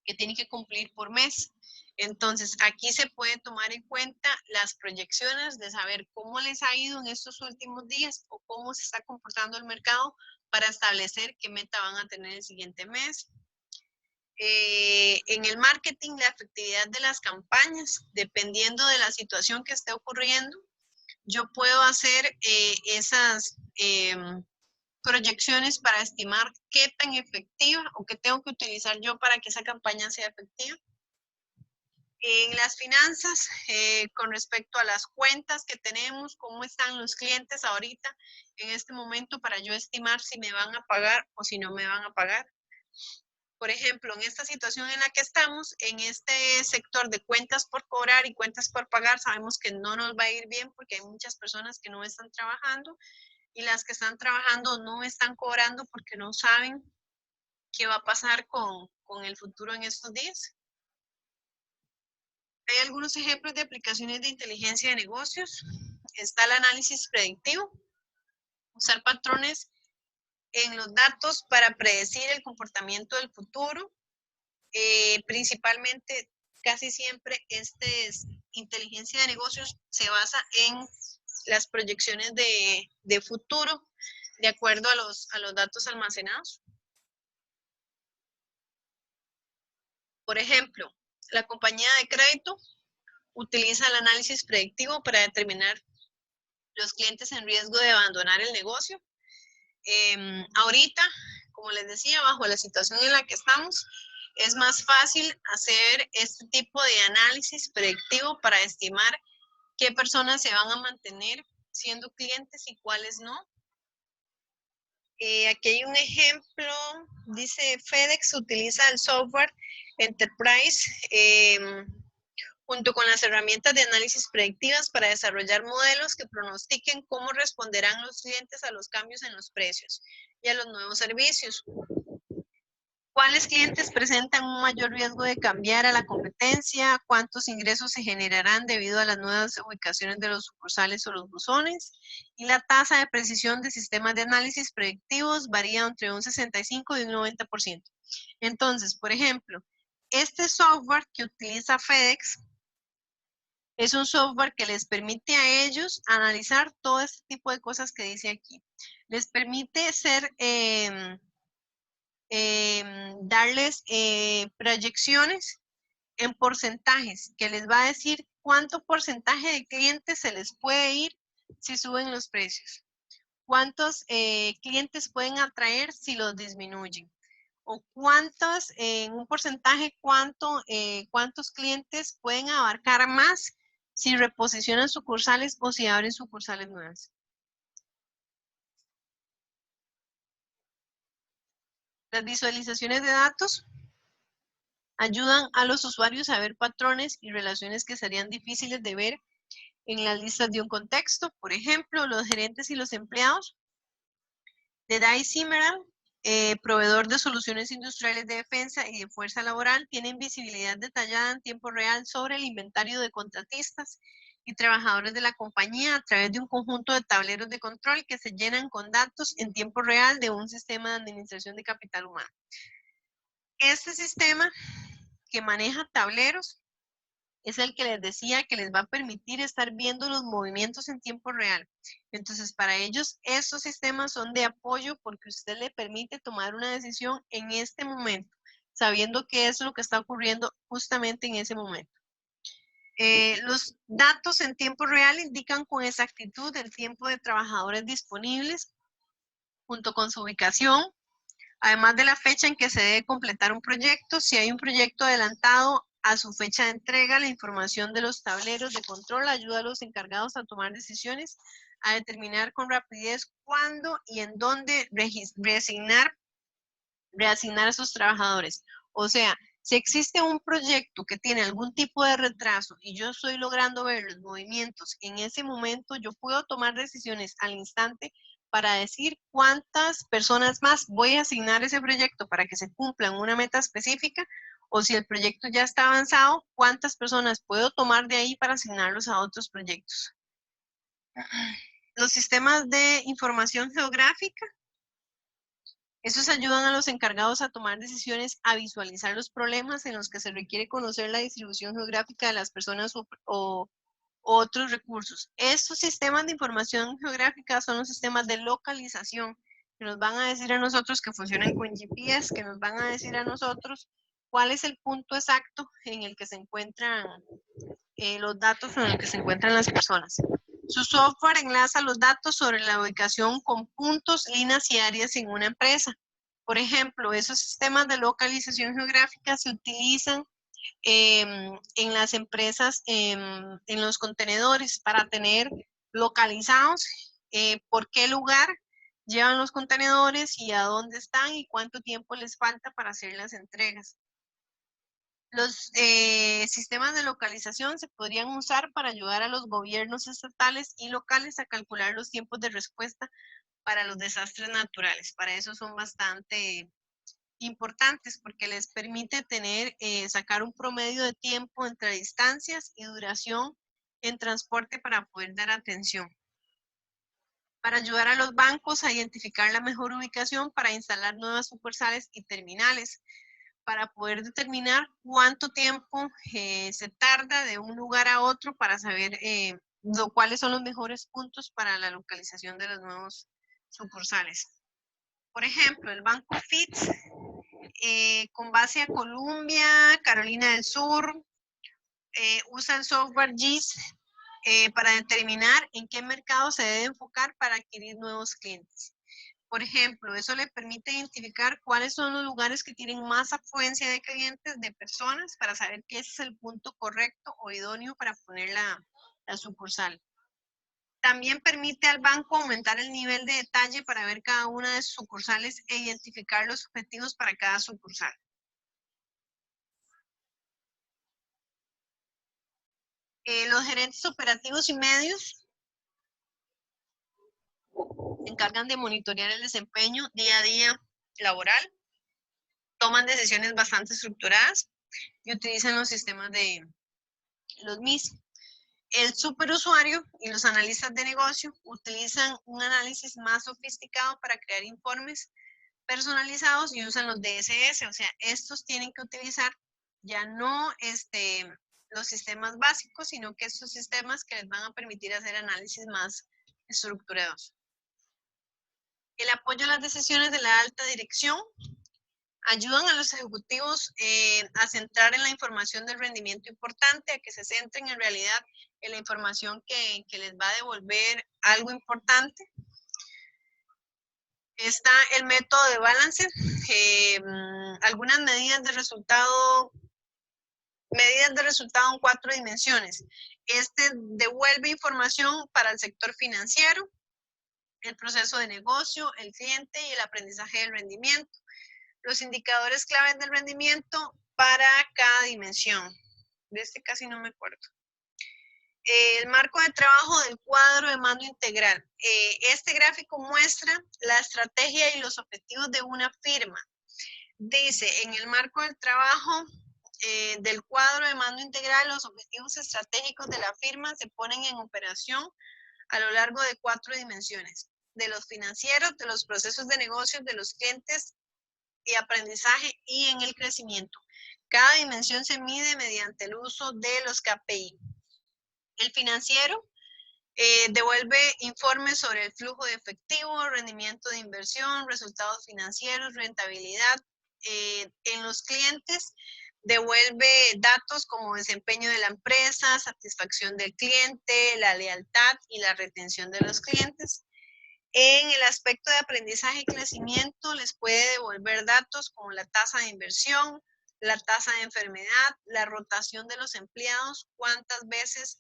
que tienen que cumplir por mes. Entonces, aquí se puede tomar en cuenta las proyecciones de saber cómo les ha ido en estos últimos días o cómo se está comportando el mercado para establecer qué meta van a tener el siguiente mes. En el marketing, la efectividad de las campañas, dependiendo de la situación que esté ocurriendo, yo puedo hacer esas proyecciones para estimar qué tan efectiva o qué tengo que utilizar yo para que esa campaña sea efectiva. En las finanzas, con respecto a las cuentas que tenemos, cómo están los clientes ahorita en este momento para yo estimar si me van a pagar o si no me van a pagar. Por ejemplo, en esta situación en la que estamos, en este sector de cuentas por cobrar y cuentas por pagar, sabemos que no nos va a ir bien porque hay muchas personas que no están trabajando y las que están trabajando no están cobrando porque no saben qué va a pasar con el futuro en estos días. Hay algunos ejemplos de aplicaciones de inteligencia de negocios. Está el análisis predictivo, usar patrones en los datos para predecir el comportamiento del futuro. Principalmente, casi siempre, inteligencia de negocios se basa en las proyecciones de futuro de acuerdo a los datos almacenados. Por ejemplo, la compañía de crédito utiliza el análisis predictivo para determinar los clientes en riesgo de abandonar el negocio. Ahorita, como les decía, bajo la situación en la que estamos, es más fácil hacer este tipo de análisis predictivo para estimar qué personas se van a mantener siendo clientes y cuáles no. Aquí hay un ejemplo, dice FedEx utiliza el software Enterprise junto con las herramientas de análisis predictivas para desarrollar modelos que pronostiquen cómo responderán los clientes a los cambios en los precios y a los nuevos servicios. ¿Cuáles clientes presentan un mayor riesgo de cambiar a la competencia? ¿Cuántos ingresos se generarán debido a las nuevas ubicaciones de los sucursales o los buzones? Y la tasa de precisión de sistemas de análisis predictivos varía entre un 65 y un 90%. Entonces, por ejemplo, este software que utiliza FedEx es un software que les permite a ellos analizar todo este tipo de cosas que dice aquí. Les permite darles proyecciones en porcentajes, que les va a decir cuánto porcentaje de clientes se les puede ir si suben los precios. Cuántos clientes pueden atraer si los disminuyen. O cuántos, en un porcentaje, cuántos clientes pueden abarcar más si reposicionan sucursales o si abren sucursales nuevas. Las visualizaciones de datos Ayudan a los usuarios a ver patrones y relaciones que serían difíciles de ver en las listas de un contexto. Por ejemplo, los gerentes y los empleados de Dice Emerald, proveedor de soluciones industriales de defensa y de fuerza laboral, tienen visibilidad detallada en tiempo real sobre el inventario de contratistas y trabajadores de la compañía a través de un conjunto de tableros de control que se llenan con datos en tiempo real de un sistema de administración de capital humano. Este sistema que maneja tableros es el que les decía que les va a permitir estar viendo los movimientos en tiempo real. Entonces, para ellos, estos sistemas son de apoyo porque usted le permite tomar una decisión en este momento, sabiendo qué es lo que está ocurriendo justamente en ese momento. Los datos en tiempo real indican con exactitud el tiempo de trabajadores disponibles junto con su ubicación, además de la fecha en que se debe completar un proyecto. Si hay un proyecto adelantado a su fecha de entrega, la información de los tableros de control ayuda a los encargados a tomar decisiones, a determinar con rapidez cuándo y en dónde reasignar a sus trabajadores. O sea, si existe un proyecto que tiene algún tipo de retraso y yo estoy logrando ver los movimientos en ese momento, yo puedo tomar decisiones al instante para decir cuántas personas más voy a asignar a ese proyecto para que se cumplan una meta específica, o si el proyecto ya está avanzado, cuántas personas puedo tomar de ahí para asignarlos a otros proyectos. Los sistemas de información geográfica, estos ayudan a los encargados a tomar decisiones, a visualizar los problemas en los que se requiere conocer la distribución geográfica de las personas o otros recursos. Estos sistemas de información geográfica son los sistemas de localización que nos van a decir a nosotros que funcionan con GPS, que nos van a decir a nosotros cuál es el punto exacto en el que se encuentran los datos en el que se encuentran las personas. Su software enlaza los datos sobre la ubicación con puntos, líneas y áreas en una empresa. Por ejemplo, esos sistemas de localización geográfica se utilizan en las empresas, en los contenedores, para tener localizados por qué lugar llevan los contenedores y a dónde están y cuánto tiempo les falta para hacer las entregas. Los sistemas de localización se podrían usar para ayudar a los gobiernos estatales y locales a calcular los tiempos de respuesta para los desastres naturales. Para eso son bastante importantes porque les permite sacar un promedio de tiempo entre distancias y duración en transporte para poder dar atención. Para ayudar a los bancos a identificar la mejor ubicación para instalar nuevas sucursales y terminales, para poder determinar cuánto tiempo se tarda de un lugar a otro para saber cuáles son los mejores puntos para la localización de los nuevos sucursales. Por ejemplo, el Banco Fitz, con base a Columbia, Carolina del Sur, usa el software GIS para determinar en qué mercado se debe enfocar para adquirir nuevos clientes. Por ejemplo, eso le permite identificar cuáles son los lugares que tienen más afluencia de clientes, de personas, para saber que ese es el punto correcto o idóneo para poner la sucursal. También permite al banco aumentar el nivel de detalle para ver cada una de sus sucursales e identificar los objetivos para cada sucursal. Los gerentes operativos y medios se encargan de monitorear el desempeño día a día laboral, toman decisiones bastante estructuradas y utilizan los sistemas de los MIS. El superusuario y los analistas de negocio utilizan un análisis más sofisticado para crear informes personalizados y usan los DSS, o sea, estos tienen que utilizar ya no los sistemas básicos, sino que estos sistemas que les van a permitir hacer análisis más estructurados. El apoyo a las decisiones de la alta dirección ayudan a los ejecutivos a centrar en la información del rendimiento importante, a que se centren en realidad en la información que les va a devolver algo importante. Está el método de balance, algunas medidas de resultado en 4 dimensiones. Este devuelve información para el sector financiero, el proceso de negocio, el cliente y el aprendizaje del rendimiento. Los indicadores claves del rendimiento para cada dimensión. De este casi no me acuerdo. El marco de trabajo del cuadro de mando integral. Este gráfico muestra la estrategia y los objetivos de una firma. Dice, en el marco del trabajo del cuadro de mando integral, los objetivos estratégicos de la firma se ponen en operación a lo largo de 4 dimensiones. De los financieros, de los procesos de negocios, de los clientes y aprendizaje y en el crecimiento. Cada dimensión se mide mediante el uso de los KPI. El financiero devuelve informes sobre el flujo de efectivo, rendimiento de inversión, resultados financieros, rentabilidad. En los clientes devuelve datos como desempeño de la empresa, satisfacción del cliente, la lealtad y la retención de los clientes. En el aspecto de aprendizaje y crecimiento les puede devolver datos como la tasa de inversión, la tasa de enfermedad, la rotación de los empleados, cuántas veces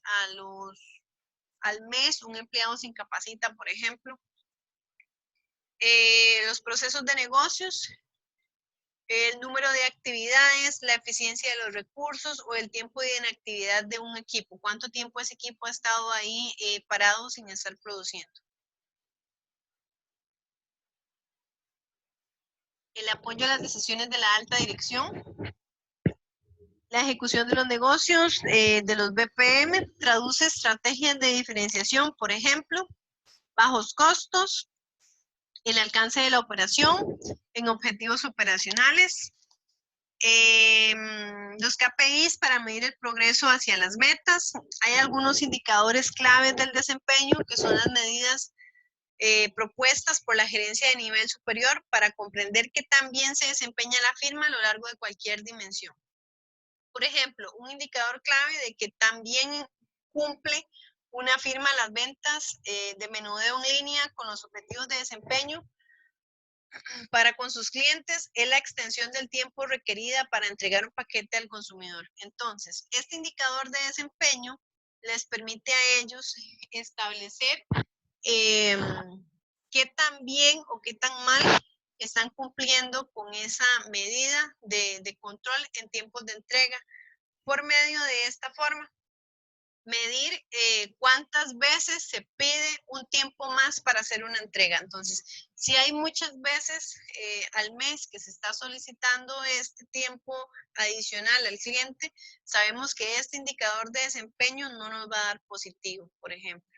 al mes un empleado se incapacita, por ejemplo. Los procesos de negocios, el número de actividades, la eficiencia de los recursos o el tiempo de inactividad de un equipo. ¿Cuánto tiempo ese equipo ha estado ahí parado sin estar produciendo? El apoyo a las decisiones de la alta dirección. La ejecución de los negocios, de los BPM, traduce estrategias de diferenciación, por ejemplo, bajos costos, el alcance de la operación en objetivos operacionales, los KPIs para medir el progreso hacia las metas. Hay algunos indicadores claves del desempeño que son las medidas propuestas por la gerencia de nivel superior para comprender qué tan bien se desempeña la firma a lo largo de cualquier dimensión. Por ejemplo, un indicador clave de que también cumple una firma las ventas de menudeo en línea con los objetivos de desempeño para con sus clientes es la extensión del tiempo requerida para entregar un paquete al consumidor. Entonces, este indicador de desempeño les permite a ellos establecer qué tan bien o qué tan mal están cumpliendo con esa medida de control en tiempos de entrega por medio de esta forma. Medir cuántas veces se pide un tiempo más para hacer una entrega. Entonces, si hay muchas veces al mes que se está solicitando este tiempo adicional al cliente, sabemos que este indicador de desempeño no nos va a dar positivo, por ejemplo.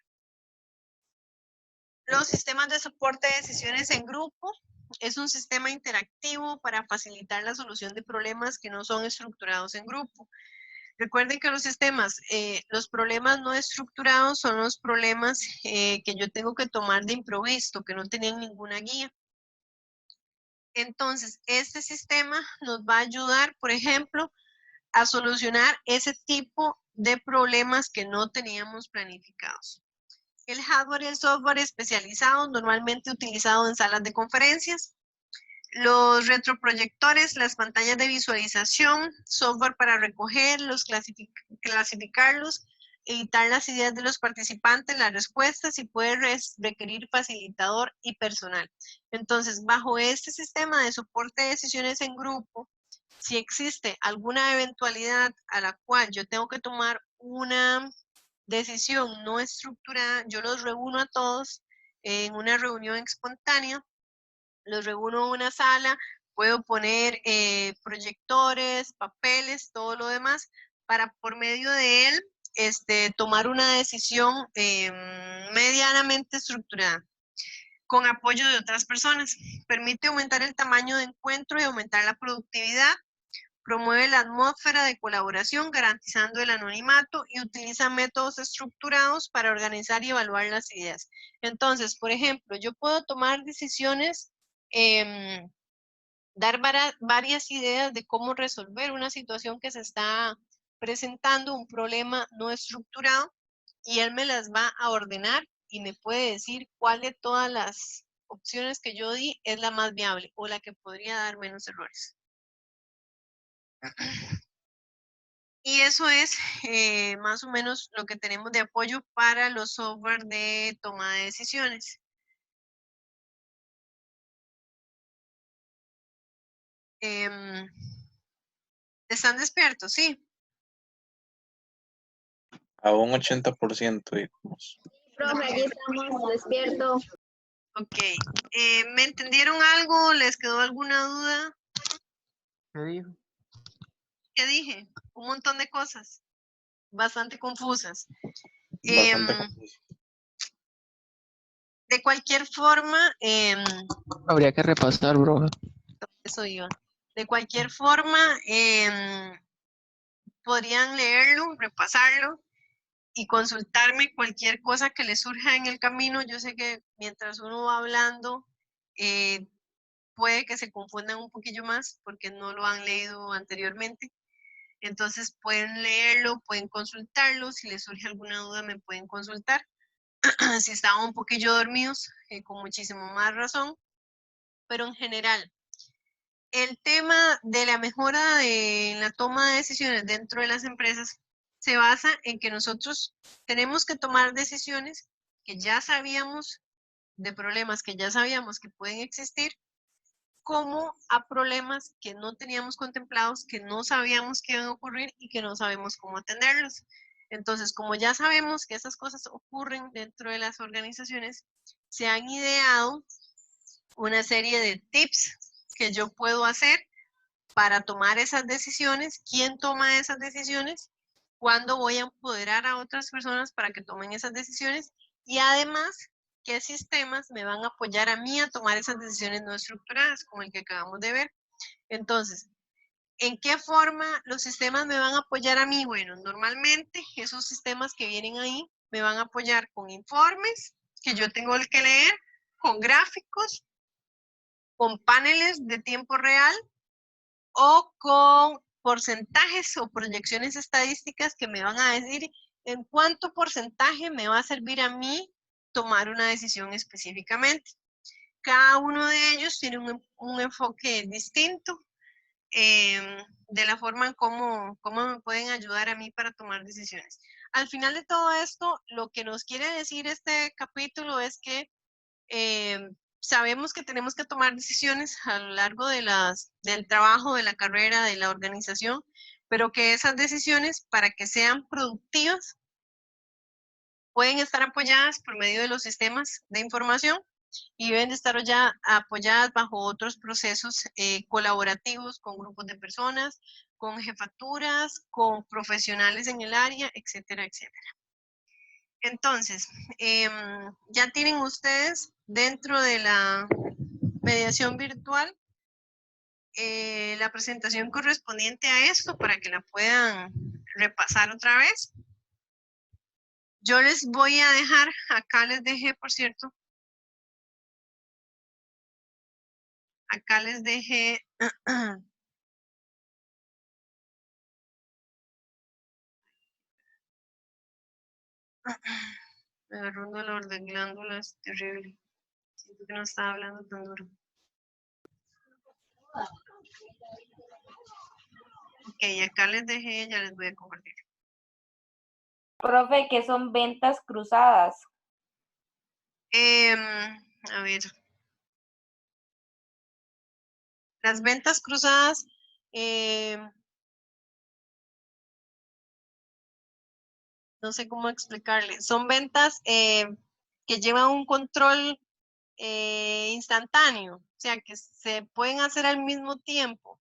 Los sistemas de soporte de decisiones en grupo es un sistema interactivo para facilitar la solución de problemas que no son estructurados en grupo. Recuerden que los sistemas, los problemas no estructurados son los problemas que yo tengo que tomar de improviso, que no tienen ninguna guía. Entonces, este sistema nos va a ayudar, por ejemplo, a solucionar ese tipo de problemas que no teníamos planificados. El hardware y el software especializados, normalmente utilizado en salas de conferencias. Los retroproyectores, las pantallas de visualización, software para recogerlos, clasificarlos, editar las ideas de los participantes, las respuestas y puede requerir facilitador y personal. Entonces, bajo este sistema de soporte de decisiones en grupo, si existe alguna eventualidad a la cual yo tengo que tomar una decisión no estructurada, yo los reúno a todos en una reunión espontánea, los reúno en una sala, puedo poner proyectores, papeles, todo lo demás, para por medio de él tomar una decisión medianamente estructurada, con apoyo de otras personas. Permite aumentar el tamaño de encuentro y aumentar la productividad. Promueve la atmósfera de colaboración garantizando el anonimato y utiliza métodos estructurados para organizar y evaluar las ideas. Entonces, por ejemplo, yo puedo tomar decisiones, dar varias ideas de cómo resolver una situación que se está presentando, un problema no estructurado, y él me las va a ordenar y me puede decir cuál de todas las opciones que yo di es la más viable o la que podría dar menos errores. Y eso es más o menos lo que tenemos de apoyo para los software de toma de decisiones. ¿Están despiertos? Sí. A un 80%, digamos. Profe, aquí estamos despiertos. Ok. ¿Me entendieron algo? ¿Les quedó alguna duda? ¿Qué dijo? ¿Qué dije? Un montón de cosas bastante confusas. Bastante Em, confuso. de cualquier forma, Habría que repasar, bro. eso iba. De cualquier forma, podrían leerlo, repasarlo y consultarme cualquier cosa que les surja en el camino. Yo sé que mientras uno va hablando, puede que se confundan un poquillo más porque no lo han leído anteriormente. Entonces pueden leerlo, pueden consultarlo. Si les surge alguna duda, me pueden consultar. Si estaban un poquillo dormidos, con muchísimo más razón. Pero en general, el tema de la mejora de la toma de decisiones dentro de las empresas se basa en que nosotros tenemos que tomar decisiones que ya sabíamos, de problemas que ya sabíamos que pueden existir, como a problemas que no teníamos contemplados, que no sabíamos que iban a ocurrir y que no sabemos cómo atenderlos. Entonces, como ya sabemos que esas cosas ocurren dentro de las organizaciones, se han ideado una serie de tips que yo puedo hacer para tomar esas decisiones, quién toma esas decisiones, cuándo voy a empoderar a otras personas para que tomen esas decisiones y además qué sistemas me van a apoyar a mí a tomar esas decisiones no estructuradas, como el que acabamos de ver. Entonces, ¿en qué forma los sistemas me van a apoyar a mí? Bueno, normalmente esos sistemas que vienen ahí me van a apoyar con informes que yo tengo que leer, con gráficos, con paneles de tiempo real o con porcentajes o proyecciones estadísticas que me van a decir en cuánto porcentaje me va a servir a mí tomar una decisión específicamente. Cada uno de ellos tiene un enfoque distinto de la forma en cómo me pueden ayudar a mí para tomar decisiones. Al final de todo esto, lo que nos quiere decir este capítulo es que sabemos que tenemos que tomar decisiones a lo largo de del trabajo, de la carrera, de la organización, pero que esas decisiones, para que sean productivas, pueden estar apoyadas por medio de los sistemas de información y deben de estar ya apoyadas bajo otros procesos colaborativos con grupos de personas, con jefaturas, con profesionales en el área, etcétera, etcétera. Entonces, ya tienen ustedes dentro de la mediación virtual la presentación correspondiente a esto para que la puedan repasar otra vez. Yo les voy a dejar, acá les dejé, por cierto, acá les dejé me agarró un dolor de glándulas terrible. Siento que no estaba hablando tan duro. Ok, acá les dejé, ya les voy a compartir. Profe, ¿qué son ventas cruzadas? A ver. Las ventas cruzadas, no sé cómo explicarle, son ventas que llevan un control instantáneo, o sea, que se pueden hacer al mismo tiempo.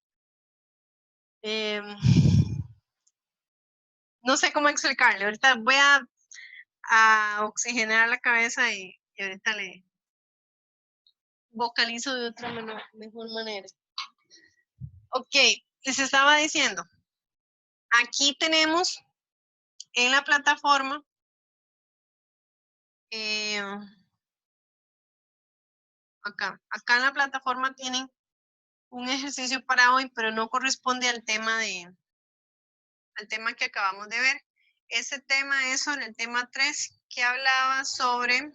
No sé cómo explicarle, ahorita voy a oxigenar la cabeza y ahorita le vocalizo de otra mejor manera. Ok, les estaba diciendo, aquí tenemos en la plataforma acá en la plataforma tienen un ejercicio para hoy, pero no corresponde al tema que acabamos de ver. Ese tema es sobre el tema 3, que hablaba sobre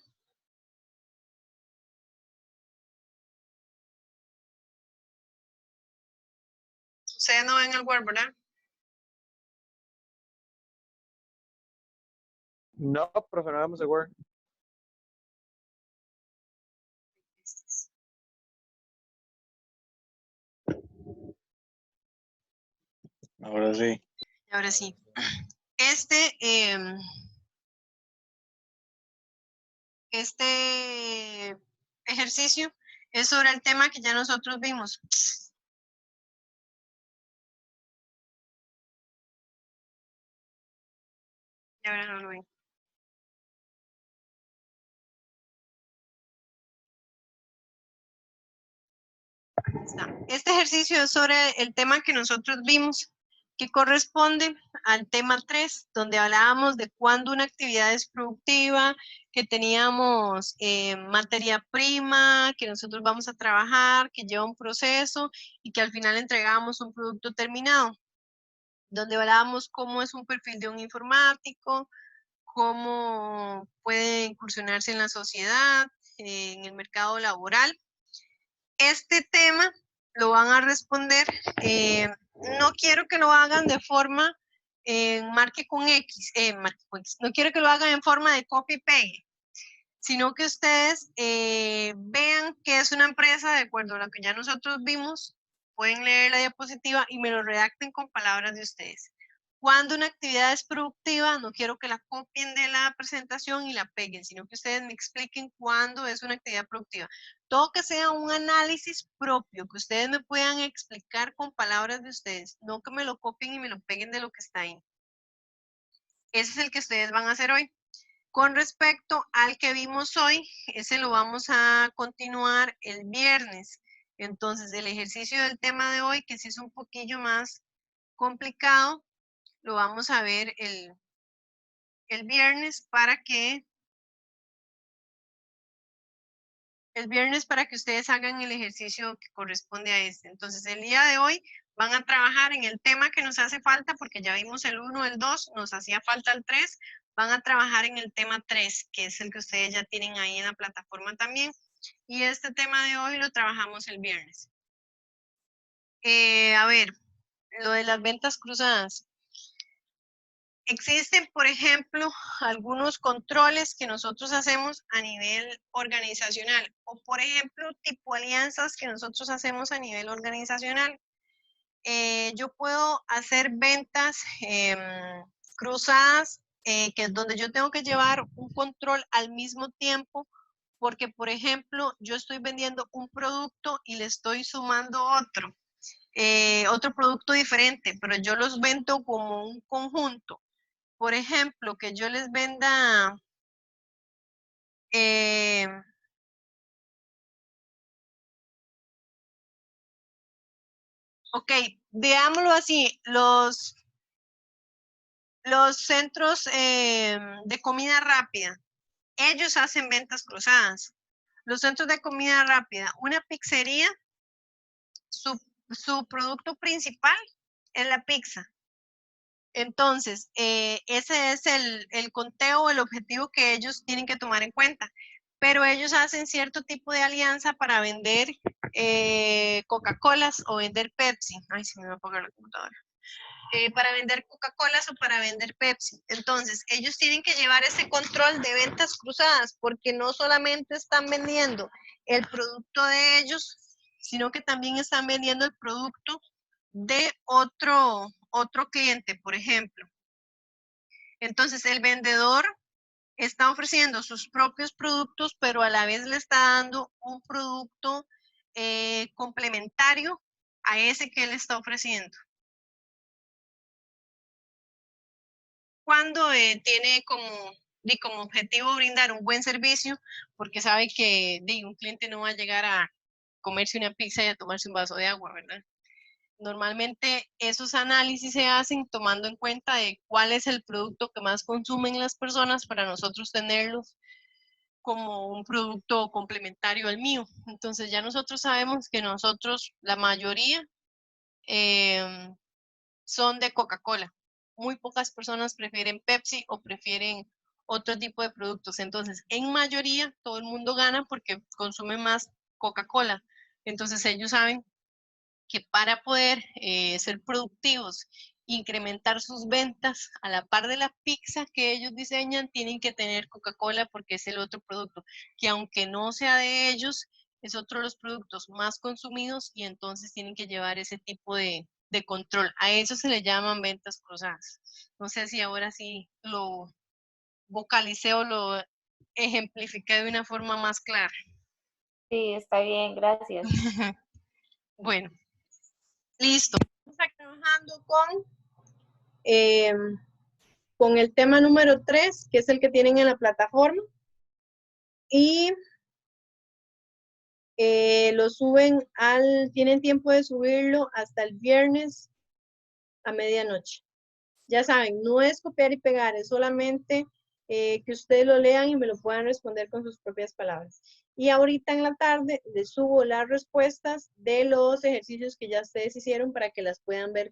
ustedes no ven el Word, ¿verdad? No, profe, no vemos el Word. Ahora sí. Ahora sí. Este, este ejercicio es sobre el tema que ya nosotros vimos. Y ahora no lo ven. Aquí está. Este ejercicio es sobre el tema que nosotros vimos, que corresponde al tema 3, donde hablábamos de cuándo una actividad es productiva, que teníamos materia prima, que nosotros vamos a trabajar, que lleva un proceso y que al final entregamos un producto terminado, donde hablábamos cómo es un perfil de un informático, cómo puede incursionarse en la sociedad, en el mercado laboral. Este tema lo van a responder, no quiero que lo hagan de forma marque con X, no quiero que lo hagan en forma de copy-paste, sino que ustedes vean que es una empresa de acuerdo a lo que ya nosotros vimos, pueden leer la diapositiva y me lo redacten con palabras de ustedes. Cuando una actividad es productiva, no quiero que la copien de la presentación y la peguen, sino que ustedes me expliquen cuándo es una actividad productiva. Todo que sea un análisis propio, que ustedes me puedan explicar con palabras de ustedes, no que me lo copien y me lo peguen de lo que está ahí. Ese es el que ustedes van a hacer hoy. Con respecto al que vimos hoy, ese lo vamos a continuar el viernes. Entonces, el ejercicio del tema de hoy, que sí es un poquillo más complicado, lo vamos a ver el viernes para que ustedes hagan el ejercicio que corresponde a este. Entonces, el día de hoy van a trabajar en el tema que nos hace falta, porque ya vimos el 1, el 2, nos hacía falta el 3. Van a trabajar en el tema 3, que es el que ustedes ya tienen ahí en la plataforma también. Y este tema de hoy lo trabajamos el viernes. A ver, lo de las ventas cruzadas. Existen, por ejemplo, algunos controles que nosotros hacemos a nivel organizacional o, por ejemplo, tipo alianzas que nosotros hacemos a nivel organizacional. Yo puedo hacer ventas cruzadas, que es donde yo tengo que llevar un control al mismo tiempo, porque, por ejemplo, yo estoy vendiendo un producto y le estoy sumando otro producto diferente, pero yo los vendo como un conjunto. Por ejemplo, que yo les venda ok, veámoslo así, los centros de comida rápida, ellos hacen ventas cruzadas. Los centros de comida rápida, una pizzería, su producto principal es la pizza. Entonces, ese es el conteo, el objetivo que ellos tienen que tomar en cuenta. Pero ellos hacen cierto tipo de alianza para vender Coca-Colas o vender Pepsi. Ay, se me va a apagar la computadora. Para vender Coca-Colas o para vender Pepsi. Entonces, ellos tienen que llevar ese control de ventas cruzadas porque no solamente están vendiendo el producto de ellos, sino que también están vendiendo el producto de otro cliente, por ejemplo. Entonces, el vendedor está ofreciendo sus propios productos, pero a la vez le está dando un producto complementario a ese que él está ofreciendo. Cuando tiene como objetivo brindar un buen servicio, porque sabe que un cliente no va a llegar a comerse una pizza y a tomarse un vaso de agua, ¿verdad? Normalmente esos análisis se hacen tomando en cuenta de cuál es el producto que más consumen las personas para nosotros tenerlos como un producto complementario al mío. Entonces ya nosotros sabemos que nosotros, la mayoría, son de Coca-Cola. Muy pocas personas prefieren Pepsi o prefieren otro tipo de productos. Entonces, en mayoría, todo el mundo gana porque consume más Coca-Cola. Entonces, ellos saben que para poder ser productivos, incrementar sus ventas a la par de la pizza que ellos diseñan, tienen que tener Coca-Cola porque es el otro producto, que aunque no sea de ellos, es otro de los productos más consumidos y entonces tienen que llevar ese tipo de de control. A eso se le llaman ventas cruzadas. No sé si ahora sí lo vocalicé o lo ejemplifiqué de una forma más clara. Sí, está bien, gracias. Bueno, listo. Vamos a trabajando con el tema número 3, que es el que tienen en la plataforma. Y lo suben tienen tiempo de subirlo hasta el viernes a medianoche. Ya saben, no es copiar y pegar, es solamente que ustedes lo lean y me lo puedan responder con sus propias palabras. Y ahorita en la tarde les subo las respuestas de los ejercicios que ya ustedes hicieron para que las puedan ver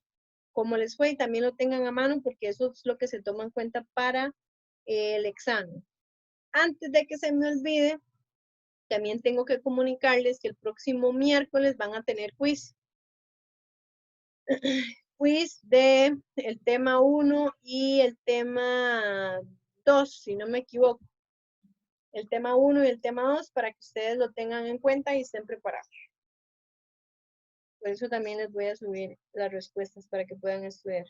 cómo les fue y también lo tengan a mano porque eso es lo que se toma en cuenta para el examen. Antes de que se me olvide, también tengo que comunicarles que el próximo miércoles van a tener quiz. Quiz de el tema 1 y el tema 2, si no me equivoco. El tema 1 y el tema 2 para que ustedes lo tengan en cuenta y estén preparados. Por eso también les voy a subir las respuestas para que puedan estudiar.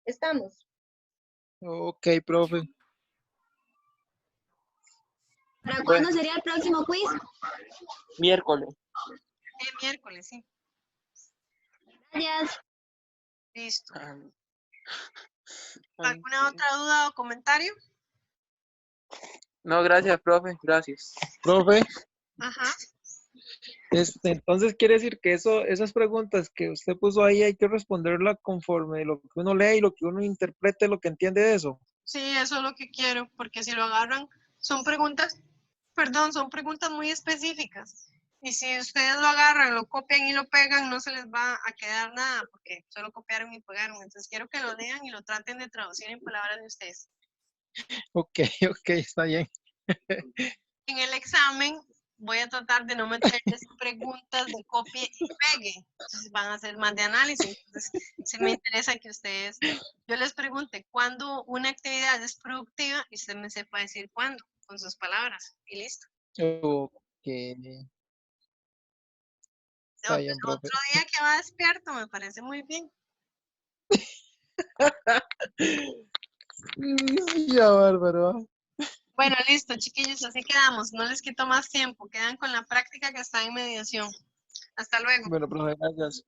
¿Estamos? Ok, profe. ¿Para Bueno, cuándo sería el próximo quiz? miércoles. Miércoles, sí. Gracias. Listo. Ah, ¿Alguna otra duda o comentario? No, gracias, profe, gracias. Profe, Ajá. entonces quiere decir que esas preguntas que usted puso ahí hay que responderla conforme lo que uno lee y lo que uno interprete, lo que entiende de eso. Sí, eso es lo que quiero, porque si lo agarran, son preguntas, perdón, son preguntas muy específicas. Y si ustedes lo agarran, lo copian y lo pegan, no se les va a quedar nada, porque solo copiaron y pegaron. Entonces quiero que lo lean y lo traten de traducir en palabras de ustedes. Ok, ok, está bien. En el examen voy a tratar de no meterles preguntas de copia y pegue. Entonces van a ser más de análisis. Entonces, sí me interesa que ustedes, yo les pregunte cuándo una actividad es productiva y usted me sepa decir cuándo, con sus palabras. Y listo. Ok, está bien, profe. Otro día que va despierto, me parece muy bien. Ya, bárbaro. Bueno, listo, chiquillos, así quedamos. No les quito más tiempo. Quedan con la práctica que está en mediación. Hasta luego. Bueno, profe, gracias.